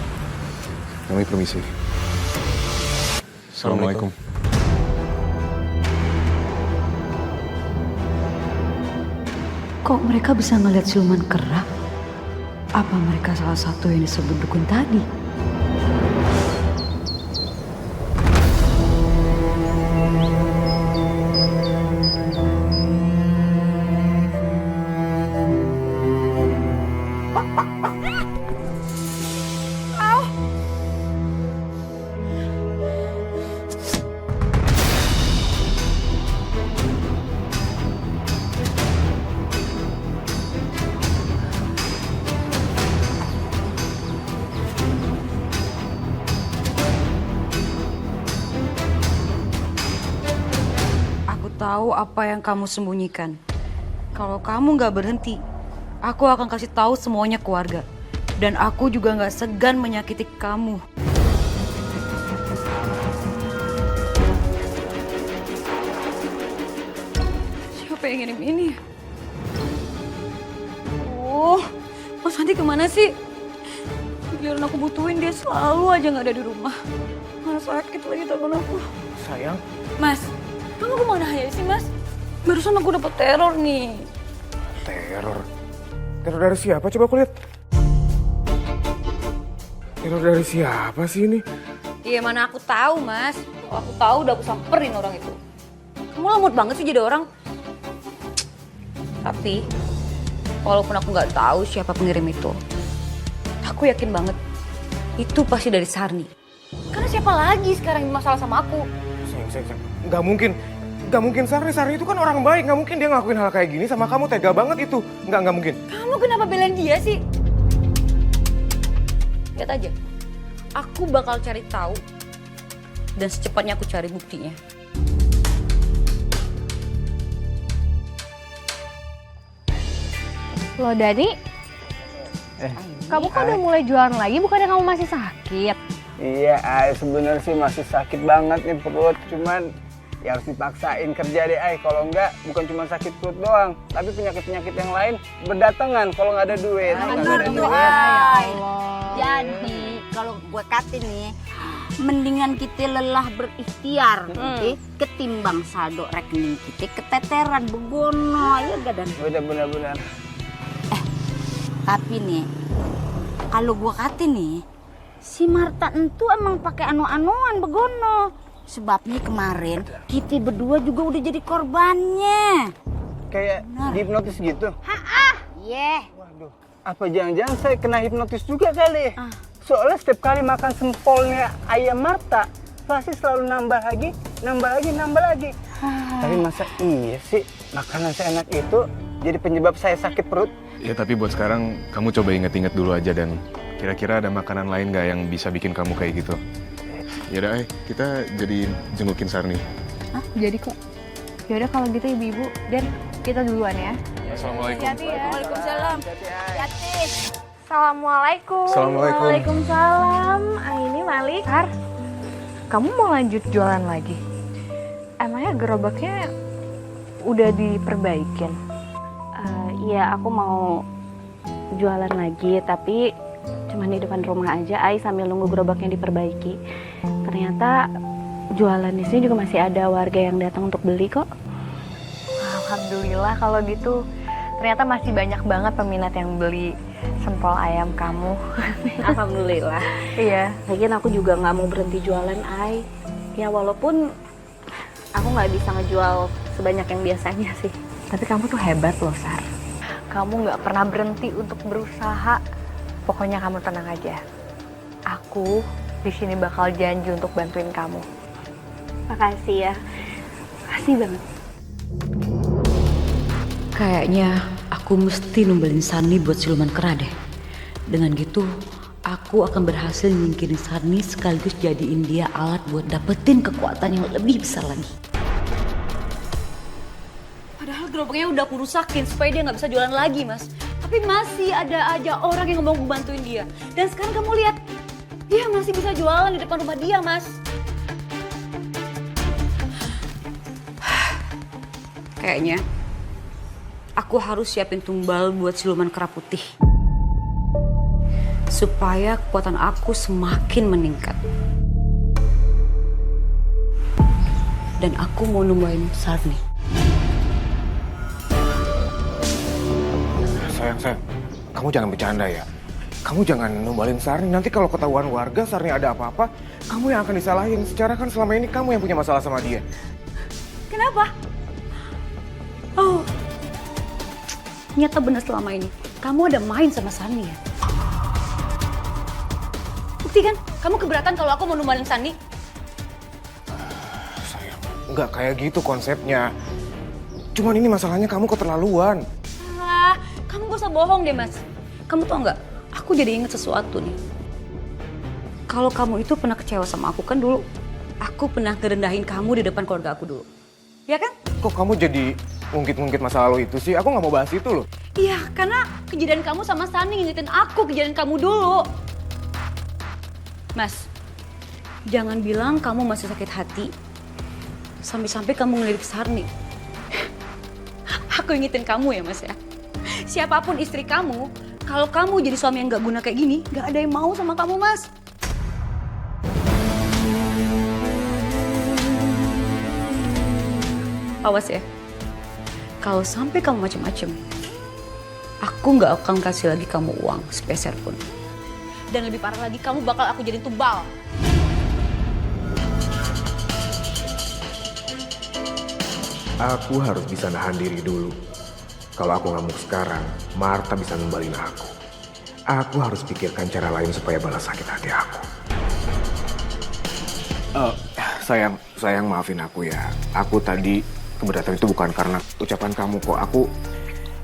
Kami permisi. Assalamualaikum. Kok mereka bisa ngeliat siluman kera? Apa mereka salah satu yang disebut dukun tadi? Tahu apa yang kamu sembunyikan. Kalau kamu nggak berhenti, aku akan kasih tahu semuanya ke warga. Dan aku juga nggak segan menyakiti kamu. Siapa yang ngirim ini? Oh, Mas Andi kemana sih? Giliran aku butuhin dia selalu aja nggak ada di rumah. Mana sakit lagi tangan aku. Sayang. Mas, kamu kemana aja sih, Mas? Barusan aku dapet teror nih. Teror? Teror dari siapa? Coba aku lihat. Teror dari siapa sih ini? Iya, mana aku tahu, Mas. Kalau aku tahu udah aku samperin orang itu. Kamu lemot banget sih jadi orang. Tapi, walaupun aku nggak tahu siapa pengirim itu, aku yakin banget itu pasti dari Sarni. Karena siapa lagi sekarang yang masalah sama aku? Sayang. Nggak mungkin Sarni itu kan orang baik. Nggak mungkin dia ngelakuin hal kayak gini sama kamu. Tega banget itu. Nggak mungkin. Kamu kenapa belain dia sih? Lihat aja, aku bakal cari tahu dan secepatnya aku cari buktinya. Loh Dani, kamu kan udah mulai jualan lagi, bukannya kamu masih sakit? Iya, sebenarnya sih masih sakit banget nih perut, cuman ya harus dipaksain kerja deh, kalau enggak bukan cuma sakit perut doang, tapi penyakit-penyakit yang lain berdatangan kalau nggak ada duit. Benar tuh, Jadi kalau gue kata nih, mendingan kita lelah berikhtiar, ketimbang saldo rekening kita keteteran begono, ya gak dan? Benar. Tapi nih, kalau gue kata nih, si Marta itu emang pakai anu-anuan begono. Sebabnya kemarin kita berdua juga udah jadi korbannya. Kayak dihipnotis gitu? Iya. Waduh, apa jangan-jangan saya kena hipnotis juga kali? Soalnya setiap kali makan sempolnya ayam Marta, pasti selalu nambah lagi. Tapi masa iya sih makanan seenak itu jadi penyebab saya sakit perut? Ya tapi buat sekarang kamu coba inget-inget dulu aja dan kira-kira ada makanan lain nggak yang bisa bikin kamu kayak gitu. Yaudah, kita jadi jengukin Sarni. Jadi kok. Yaudah kalau gitu ibu-ibu, Dan kita duluan ya. Assalamualaikum. Hati-hati ya. Waalaikumsalam. Hati. Assalamualaikum. Assalamualaikum. Waalaikumsalam. Ini Malik. Har, kamu mau lanjut jualan lagi? Emangnya gerobaknya udah diperbaikin? Iya, aku mau jualan lagi, tapi cuma di depan rumah aja, sambil nunggu gerobaknya diperbaiki. Ternyata jualan di sini juga masih ada warga yang datang untuk beli kok. Alhamdulillah kalau gitu. Ternyata masih banyak banget peminat yang beli sempol ayam kamu. Alhamdulillah. Iya. Lagian aku juga nggak mau berhenti jualan, Ai. Ya walaupun aku nggak bisa ngejual sebanyak yang biasanya sih. Tapi kamu tuh hebat loh, Sar. Kamu nggak pernah berhenti untuk berusaha. Pokoknya kamu tenang aja. Aku di sini bakal janji untuk bantuin kamu. Makasih ya. Makasih banget. Kayaknya aku mesti numbelin Sarni buat siluman kera deh. Dengan gitu, aku akan berhasil nyingkirin Sarni sekaligus jadiin dia alat buat dapetin kekuatan yang lebih besar lagi. Padahal gerobaknya udah aku rusakin supaya dia nggak bisa jualan lagi, Mas. Tapi masih ada aja orang yang mau bantuin dia. Dan sekarang kamu lihat, dia masih bisa jualan di depan rumah dia, Mas. Kayaknya aku harus siapin tumbal buat siluman kera putih. Supaya kekuatan aku semakin meningkat. Dan aku mau numbalin Sarni. Sayang, kamu jangan bercanda ya. Kamu jangan numbalin Sarni, nanti kalau ketahuan warga Sarni ada apa-apa, kamu yang akan disalahin. Secara kan selama ini kamu yang punya masalah sama dia. Kenapa? Oh, ternyata benar selama ini kamu ada main sama Sarni ya? Bukti kan? Kamu keberatan kalau aku mau numbalin Sarni? Sayang, nggak kayak gitu konsepnya. Cuman ini masalahnya kamu keterlaluan. Ah, kamu gak usah bohong deh, Mas. Kamu tau nggak? Aku jadi inget sesuatu nih. Kalau kamu itu pernah kecewa sama aku kan dulu. Aku pernah ngerendahin kamu di depan keluarga aku dulu. Ya kan? Kok kamu jadi ngungkit-ngungkit masa lalu itu sih? Aku nggak mau bahas itu loh. Iya, karena kejadian kamu sama Sarni ngingetin aku kejadian kamu dulu. Mas, jangan bilang kamu masih sakit hati. Sampai-sampai kamu ngelirik Sarni. Aku ingetin kamu ya, Mas ya. Siapapun istri kamu, kalau kamu jadi suami yang gak guna kayak gini, gak ada yang mau sama kamu, Mas. Awas ya. Kalau sampai kamu macem-macem, aku gak akan kasih lagi kamu uang sepeser pun. Dan lebih parah lagi, kamu bakal aku jadiin tumbal. Aku harus bisa nahan diri dulu. Kalau aku ngamuk sekarang, Marta bisa numbalin aku. Aku harus pikirkan cara lain supaya balas sakit hati aku. Sayang maafin aku ya. Aku tadi keberatan itu bukan karena ucapan kamu kok.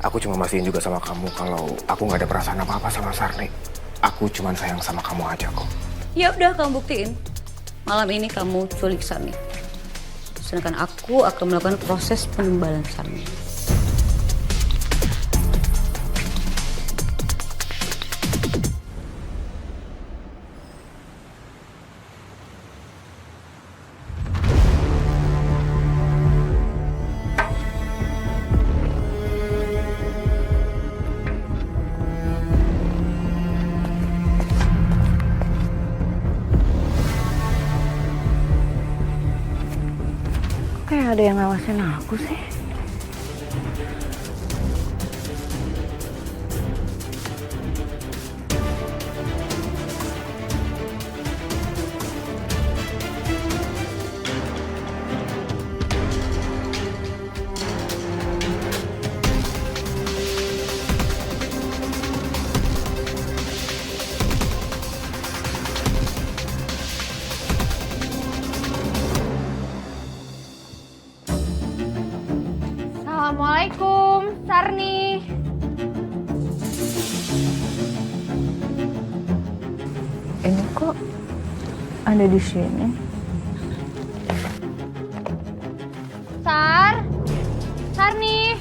Aku cuma mastiin juga sama kamu kalau aku nggak ada perasaan apa-apa sama Sarni. Aku cuma sayang sama kamu aja kok. Ya udah, kamu buktiin. Malam ini kamu culik Sarni. Sedangkan aku akan melakukan proses penumbalan Sarni. Kayak ada yang ngawasin aku sih. Assalamualaikum, Sarni. Ini kok ada di sini? Sarni.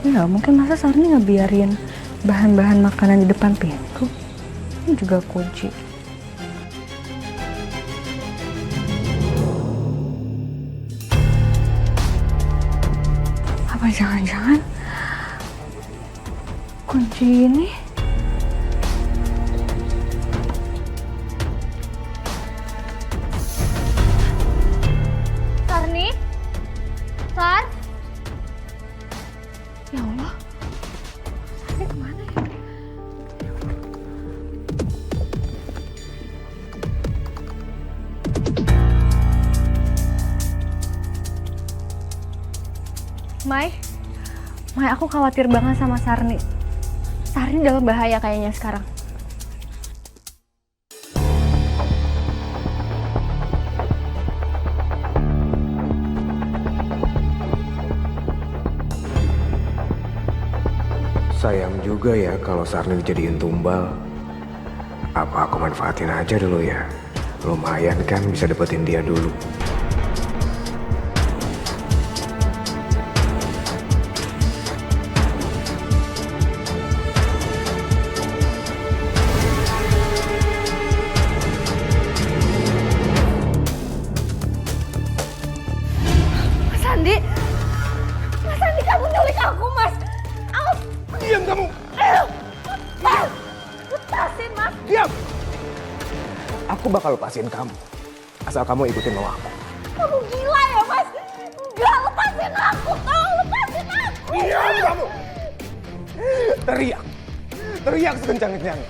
Nggak mungkin, masa Sarni ngebiarin bahan-bahan makanan di depan pintu? Ini juga kunci. Apa jangan-jangan kunci ini? aku khawatir banget sama Sarni. Sarni dalam bahaya kayaknya sekarang. Sayang juga ya kalau Sarni dijadiin tumbal. Apa aku manfaatin aja dulu ya? Lumayan kan bisa dapetin dia dulu. Mas Andi! Mas Andi, kamu nyulik aku, Mas! Diam kamu! Mas! Lepasin, Mas! Diam! Aku bakal lepasin kamu. Asal kamu ikutin mau aku. Kamu gila ya, Mas? Enggak, lepasin aku! Tolong lepasin aku! Diam kamu! Teriak! Teriak sekencang-kencangnya.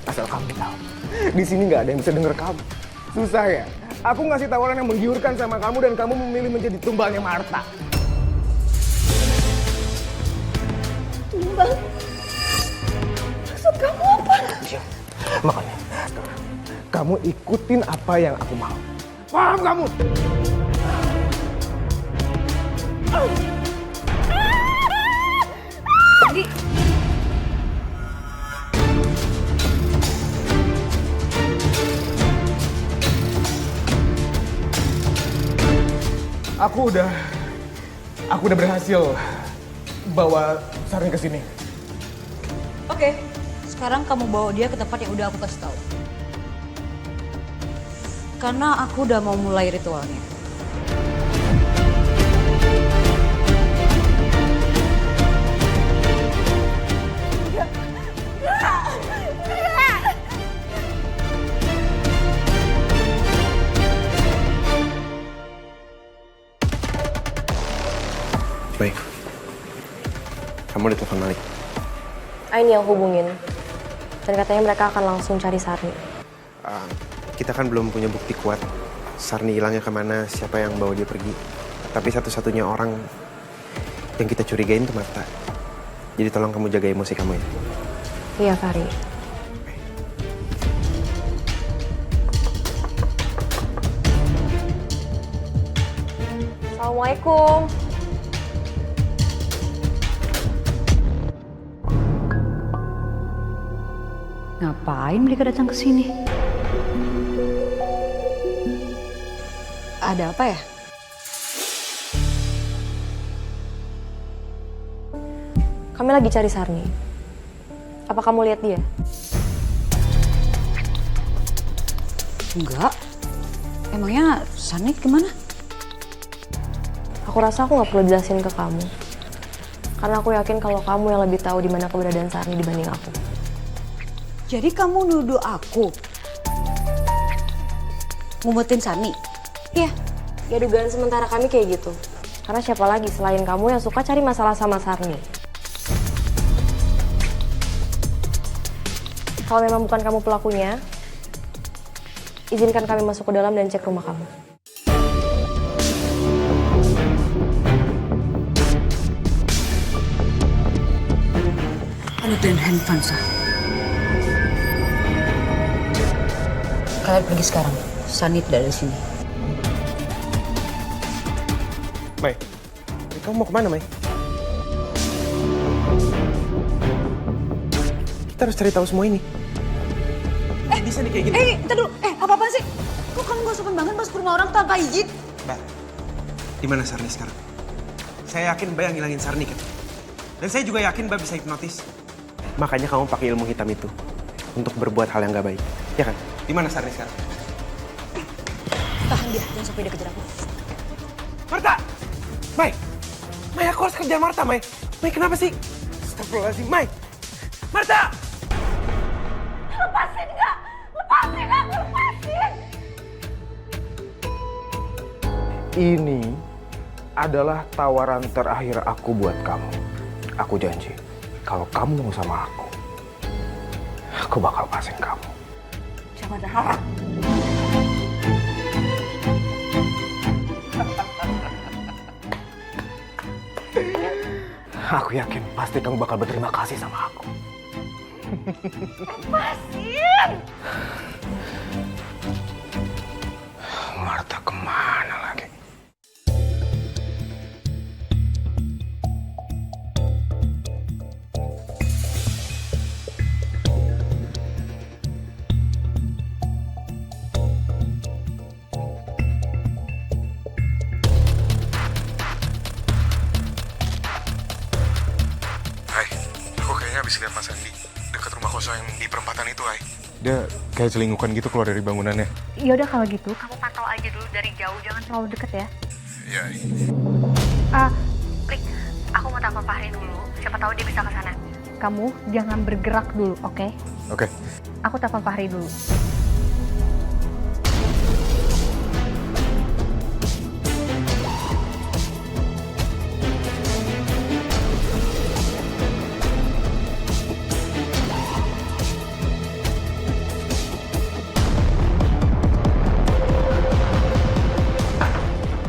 Asal kamu tahu, di sini nggak ada yang bisa denger kamu. Susah ya? Aku ngasih tawaran yang menggiurkan sama kamu dan kamu memilih menjadi tumbalnya Marta. Tumbal? Maksud kamu apa? Diam. Makanya, sekarang kamu ikutin apa yang aku mau. Paham kamu? Andi! Aku udah berhasil bawa Sarni ke sini. Oke, sekarang kamu bawa dia ke tempat yang udah aku kasih tahu. Karena aku udah mau mulai ritualnya. Baik. Kamu ditelepon Malik. Ain yang hubungin. Dan katanya mereka akan langsung cari Sarni. Kita kan belum punya bukti kuat Sarni hilangnya kemana, siapa yang bawa dia pergi. Tapi satu-satunya orang yang kita curigain itu Marta. Jadi tolong kamu jaga emosi kamu ya. Iya, Fari. Assalamualaikum. Ngapain mereka datang ke sini? Ada apa ya? Kami lagi cari Sarni. Apa kamu lihat dia? Enggak. Emangnya Sarni kemana? Aku rasa aku nggak perlu jelasin ke kamu. Karena aku yakin kalau kamu yang lebih tahu di mana keberadaan Sarni dibanding aku. Jadi kamu nuduh aku ngumpetin Sarni? Iya. Ya dugaan sementara kami kayak gitu. Karena siapa lagi selain kamu yang suka cari masalah sama Sarni? Kalau memang bukan kamu pelakunya, izinkan kami masuk ke dalam dan cek rumah kamu. Anutin handphone, Sah. Kalian pergi sekarang. Sarni tidak ada di sini. Mai, kamu mau kemana, Mai? Kita harus cari tahu semua ini. Bisa nih kayak gini. Entar dulu. Apa-apaan sih? Kok kamu gak sopan banget masuk ke rumah orang tanpa izin? Mbak, di mana Sarni sekarang? Saya yakin Mbak yang ngilangin Sarni kan? Dan saya juga yakin Mbak bisa hipnotis. Makanya kamu pakai ilmu hitam itu untuk berbuat hal yang gak baik. Ya kan? Di mana Sarni sekarang? Tahan dia, jangan sampai dia kejar aku. Marta! Mai! Mai, aku harus kejar Marta, Mai. Mai, kenapa sih? Astagfirullahaladzim, Mai! Marta! Lepasin nggak? Lepasin aku, lepasin! Ini adalah tawaran terakhir aku buat kamu. Aku janji, kalau kamu mau sama aku bakal lepasin kamu. Jangan harap. Aku yakin pasti kamu bakal berterima kasih sama aku. Lepasin! Marta kemana lagi? Hai, aku kayaknya habis lihat Mas Andi dekat rumah kosong yang di perempatan itu, Hai. Dia kayak celingukan gitu keluar dari bangunannya. Ya udah kalau gitu, kamu pantau aja dulu dari jauh, jangan terlalu deket ya. Iya. Rik, aku mau telepon Fahri dulu. Siapa tahu dia bisa ke sana. Kamu jangan bergerak dulu, oke? Oke. Aku telepon Fahri dulu.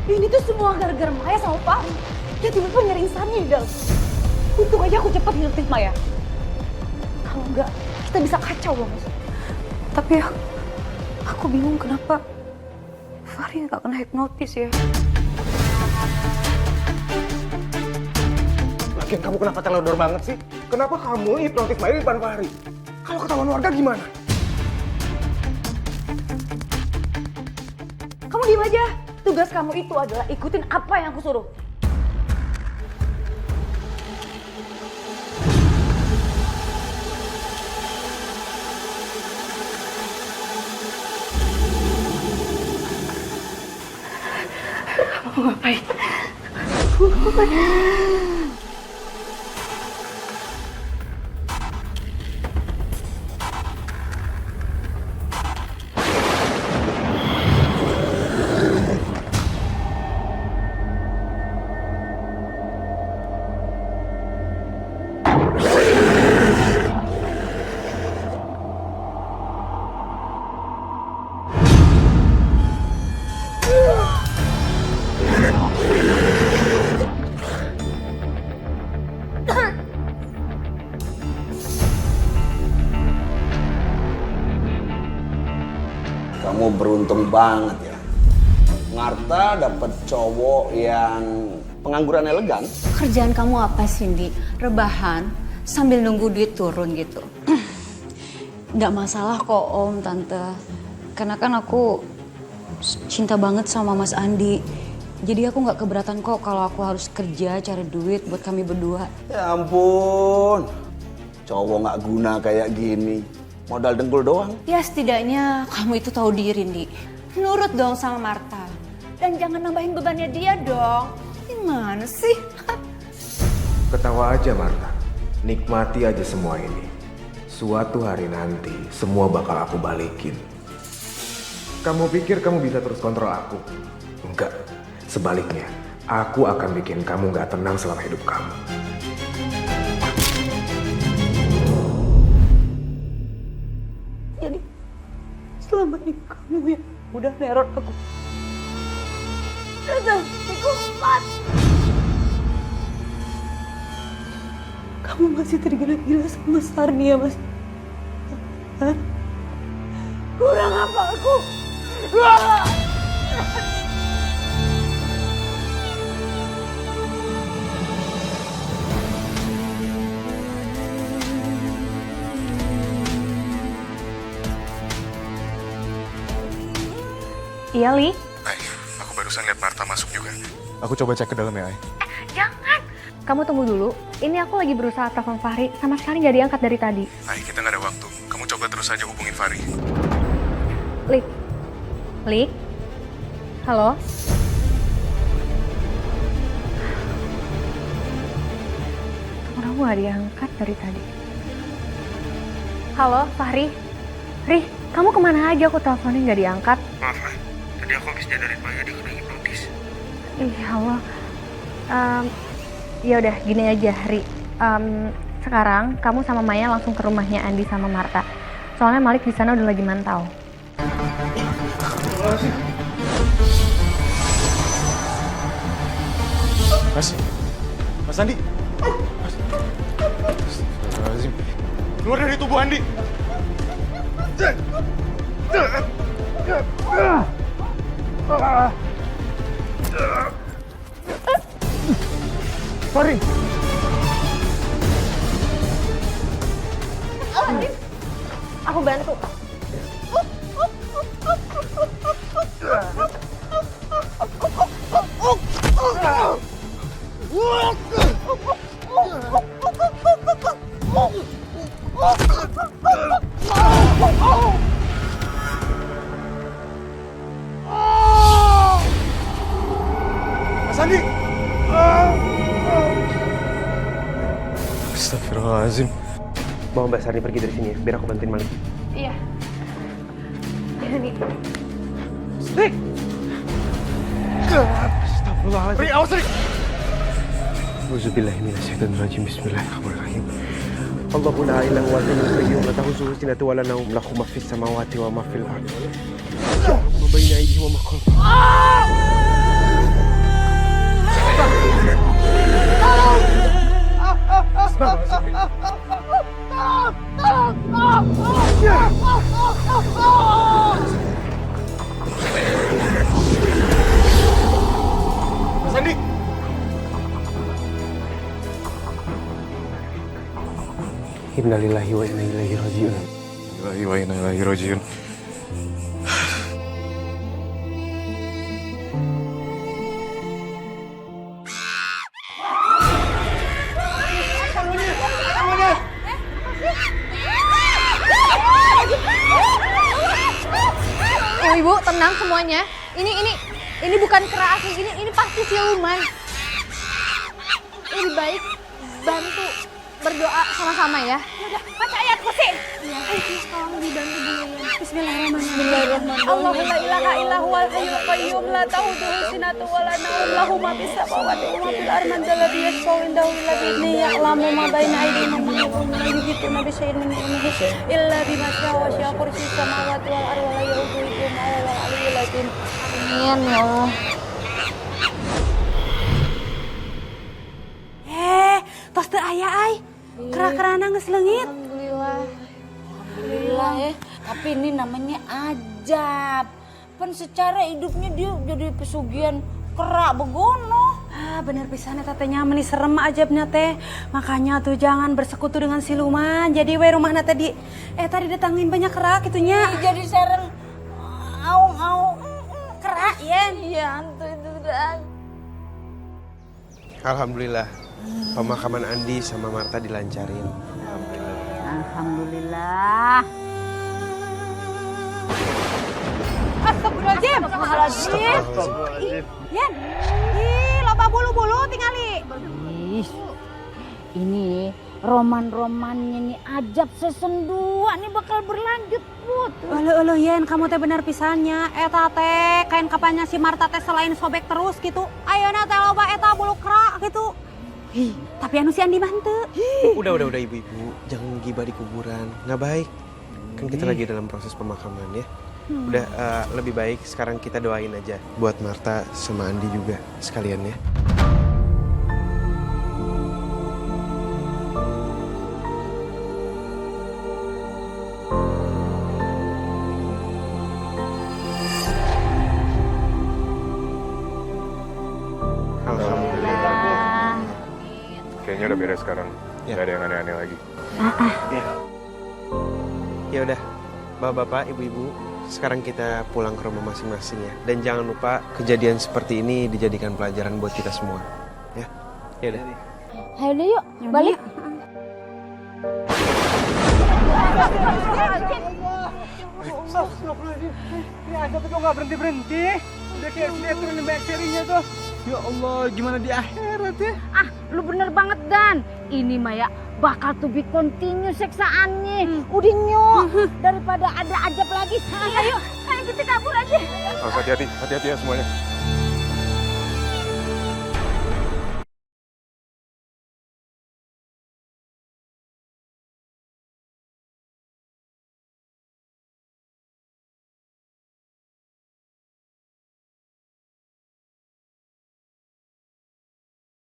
Ini tuh semua gara-gara Maya sama Fahri. Dia tiba-tiba nyariin Sarni di dalam. Untung aja aku cepet ngertiin Maya. Kalau enggak, kita bisa kacau loh, Mas. Tapi aku bingung kenapa Fahri nggak kena hipnotis ya. Lagian kamu kenapa teledor banget sih? Kenapa kamu hipnotis Maya di depan Fahri? Kalau ketahuan warga gimana? Kamu diem aja. Tugas kamu itu adalah ikutin apa yang aku suruh. Kamu ngapain? Kamu ngapain? Kamu beruntung banget ya. Marta dapat cowok yang pengangguran elegan. Kerjaan kamu apa, Cindy? Rebahan sambil nunggu duit turun gitu. Nggak masalah kok, Om, Tante. Karena kan aku cinta banget sama Mas Andi. Jadi aku nggak keberatan kok kalau aku harus kerja cari duit buat kami berdua. Ya ampun, cowok nggak guna kayak gini. Modal dengkul doang. Ya setidaknya kamu itu tahu diri, Ndi. Nurut dong sama Marta. Dan jangan nambahin bebannya dia dong. Gimana sih? Ketawa aja Marta. Nikmati aja semua ini. Suatu hari nanti semua bakal aku balikin. Kamu pikir kamu bisa terus kontrol aku? Enggak. Sebaliknya, aku akan bikin kamu gak tenang selama hidup kamu. Jadi selama ini kamu yang udah neror aku. Datang, dikumat. Kamu masih tergila-gila sama Sarni ya, Mas? Hah? Kurang apa aku? Iya, Li? Ay, aku barusan lihat Marta masuk juga. Aku coba cek ke dalam ya, Ay. Jangan! Kamu tunggu dulu. Ini aku lagi berusaha telepon Fahri. Sama sekali nggak diangkat dari tadi. Ay, kita nggak ada waktu. Kamu coba terus aja hubungin Fahri. Li? Li? Halo? Kamu nggak diangkat dari tadi. Halo, Fahri? Rih, kamu kemana aja? Aku teleponin nggak diangkat. Maaf, Ay. Tadi aku habis nyadarin Maya dia kena hipnotis. Ya Allah. Ya udah, gini aja, Ri. Sekarang kamu sama Maya langsung ke rumahnya Andi sama Marta. Soalnya Malik di sana udah lagi mantau. Mas Andi. Astagfirullahaladzim. Keluar dari tubuh Andi. Farin. Aku bantu. Mas Andi. Astagfirullahaladzim. Mau Mbak Sarni pergi dari sini ya, biar aku bantuin Malik. Iya. Iya nih. Rik! Astagfirullahaladzim. Rik, awas Rik! Auzubillahiminasyaitonirrajim. Bismillahirrahmanirrahim. Allahu la ilaha wa la qayyum la ta'khuzuhu sinatun wa la nawm lahu ma fis samawati wa ma fil ardh. Ma baina aydihim wa ma khalfahum. Mas Andi. Innalillahi wa inna ilaihi raji'un. Innalillahi wa inna ilaihi raji'un. Oh, Ibu, tenang semuanya. Ini bukan kera asli, ini pasti siluman. Lebih baik bantu berdoa sama-sama ya. Udah, baca ayat kursi. Iya, tolong dibantu dulu ya. Bismillahirrahmanirrahim. Allahu la ilaha illa huwal hayyul qayyum la ta'khudhuhu sinatun wa la nawm lahu ma fis samawati wa ma fil ardi man dzalladzi yashfa'u indahu illa bi'idznihi ya'lamu ma baina aydihim wa ma khalfahum wa la yuhituna bi syai'in min ilmihi illa bima syaa wa syaa kursiyyu samawati wal ardi wa la ya'uduhu hifdhuhuma wa huwal 'aliyyul 'azim. Amin ya Allah. Tos teu aya ai. Kera-kerana geus leungit. Alhamdulillah ya. Tapi ini namanya ajab. Kan secara hidupnya dia jadi pesugihan kera begono. Ah, bener pisan eta teh nyaman serem ajabnya teh. Makanya tuh jangan bersekutu dengan siluman. Jadi we rumahna tadi tadi datangin banyak kera kitunya. Jadi sareng aung-aung kera ya. Iya, hantu itu udah. Alhamdulillah. Pemakaman Andi sama Marta dilancarin. Alhamdulillah. Astagfirullahaladzim. Astagfirullahaladzim. Yan. Ih, loba bulu-bulu tingali. Ih, ini roman-romannya nih ajab sesendua nih bakal berlanjut, Put. Uluh Yen, kamu teh bener pisannya. Eta teh kain kapannya si Marta teh selain sobek terus gitu. Ayeuna teh loba eta bulu kera gitu. Hi, tapi anu si Andi mah henteu. Udah ibu-ibu, jangan gibah di kuburan, nggak baik. Kan kita lagi dalam proses pemakaman ya. Udah lebih baik sekarang kita doain aja buat Marta sama Andi juga sekalian ya. Alhamdulillah. Kayaknya udah beres sekarang. Nggak ada yang aneh-aneh lagi. Ya udah, bapak-bapak, ibu-ibu, sekarang kita pulang ke rumah masing-masing ya. Dan jangan lupa kejadian seperti ini dijadikan pelajaran buat kita semua. Ya, ya udah. Ayo deh yuk, balik. Ini ada tuh nggak berhenti. Udah kayak sinetron di back serinya tuh. Ya Allah, gimana di akhirat ya? Ah, lu bener banget Dan. Ini Maya bakal to be continue seksaannya. Udah nyok daripada ada ajab lagi. Ayo kita kabur aja. Hati-hati ya semuanya.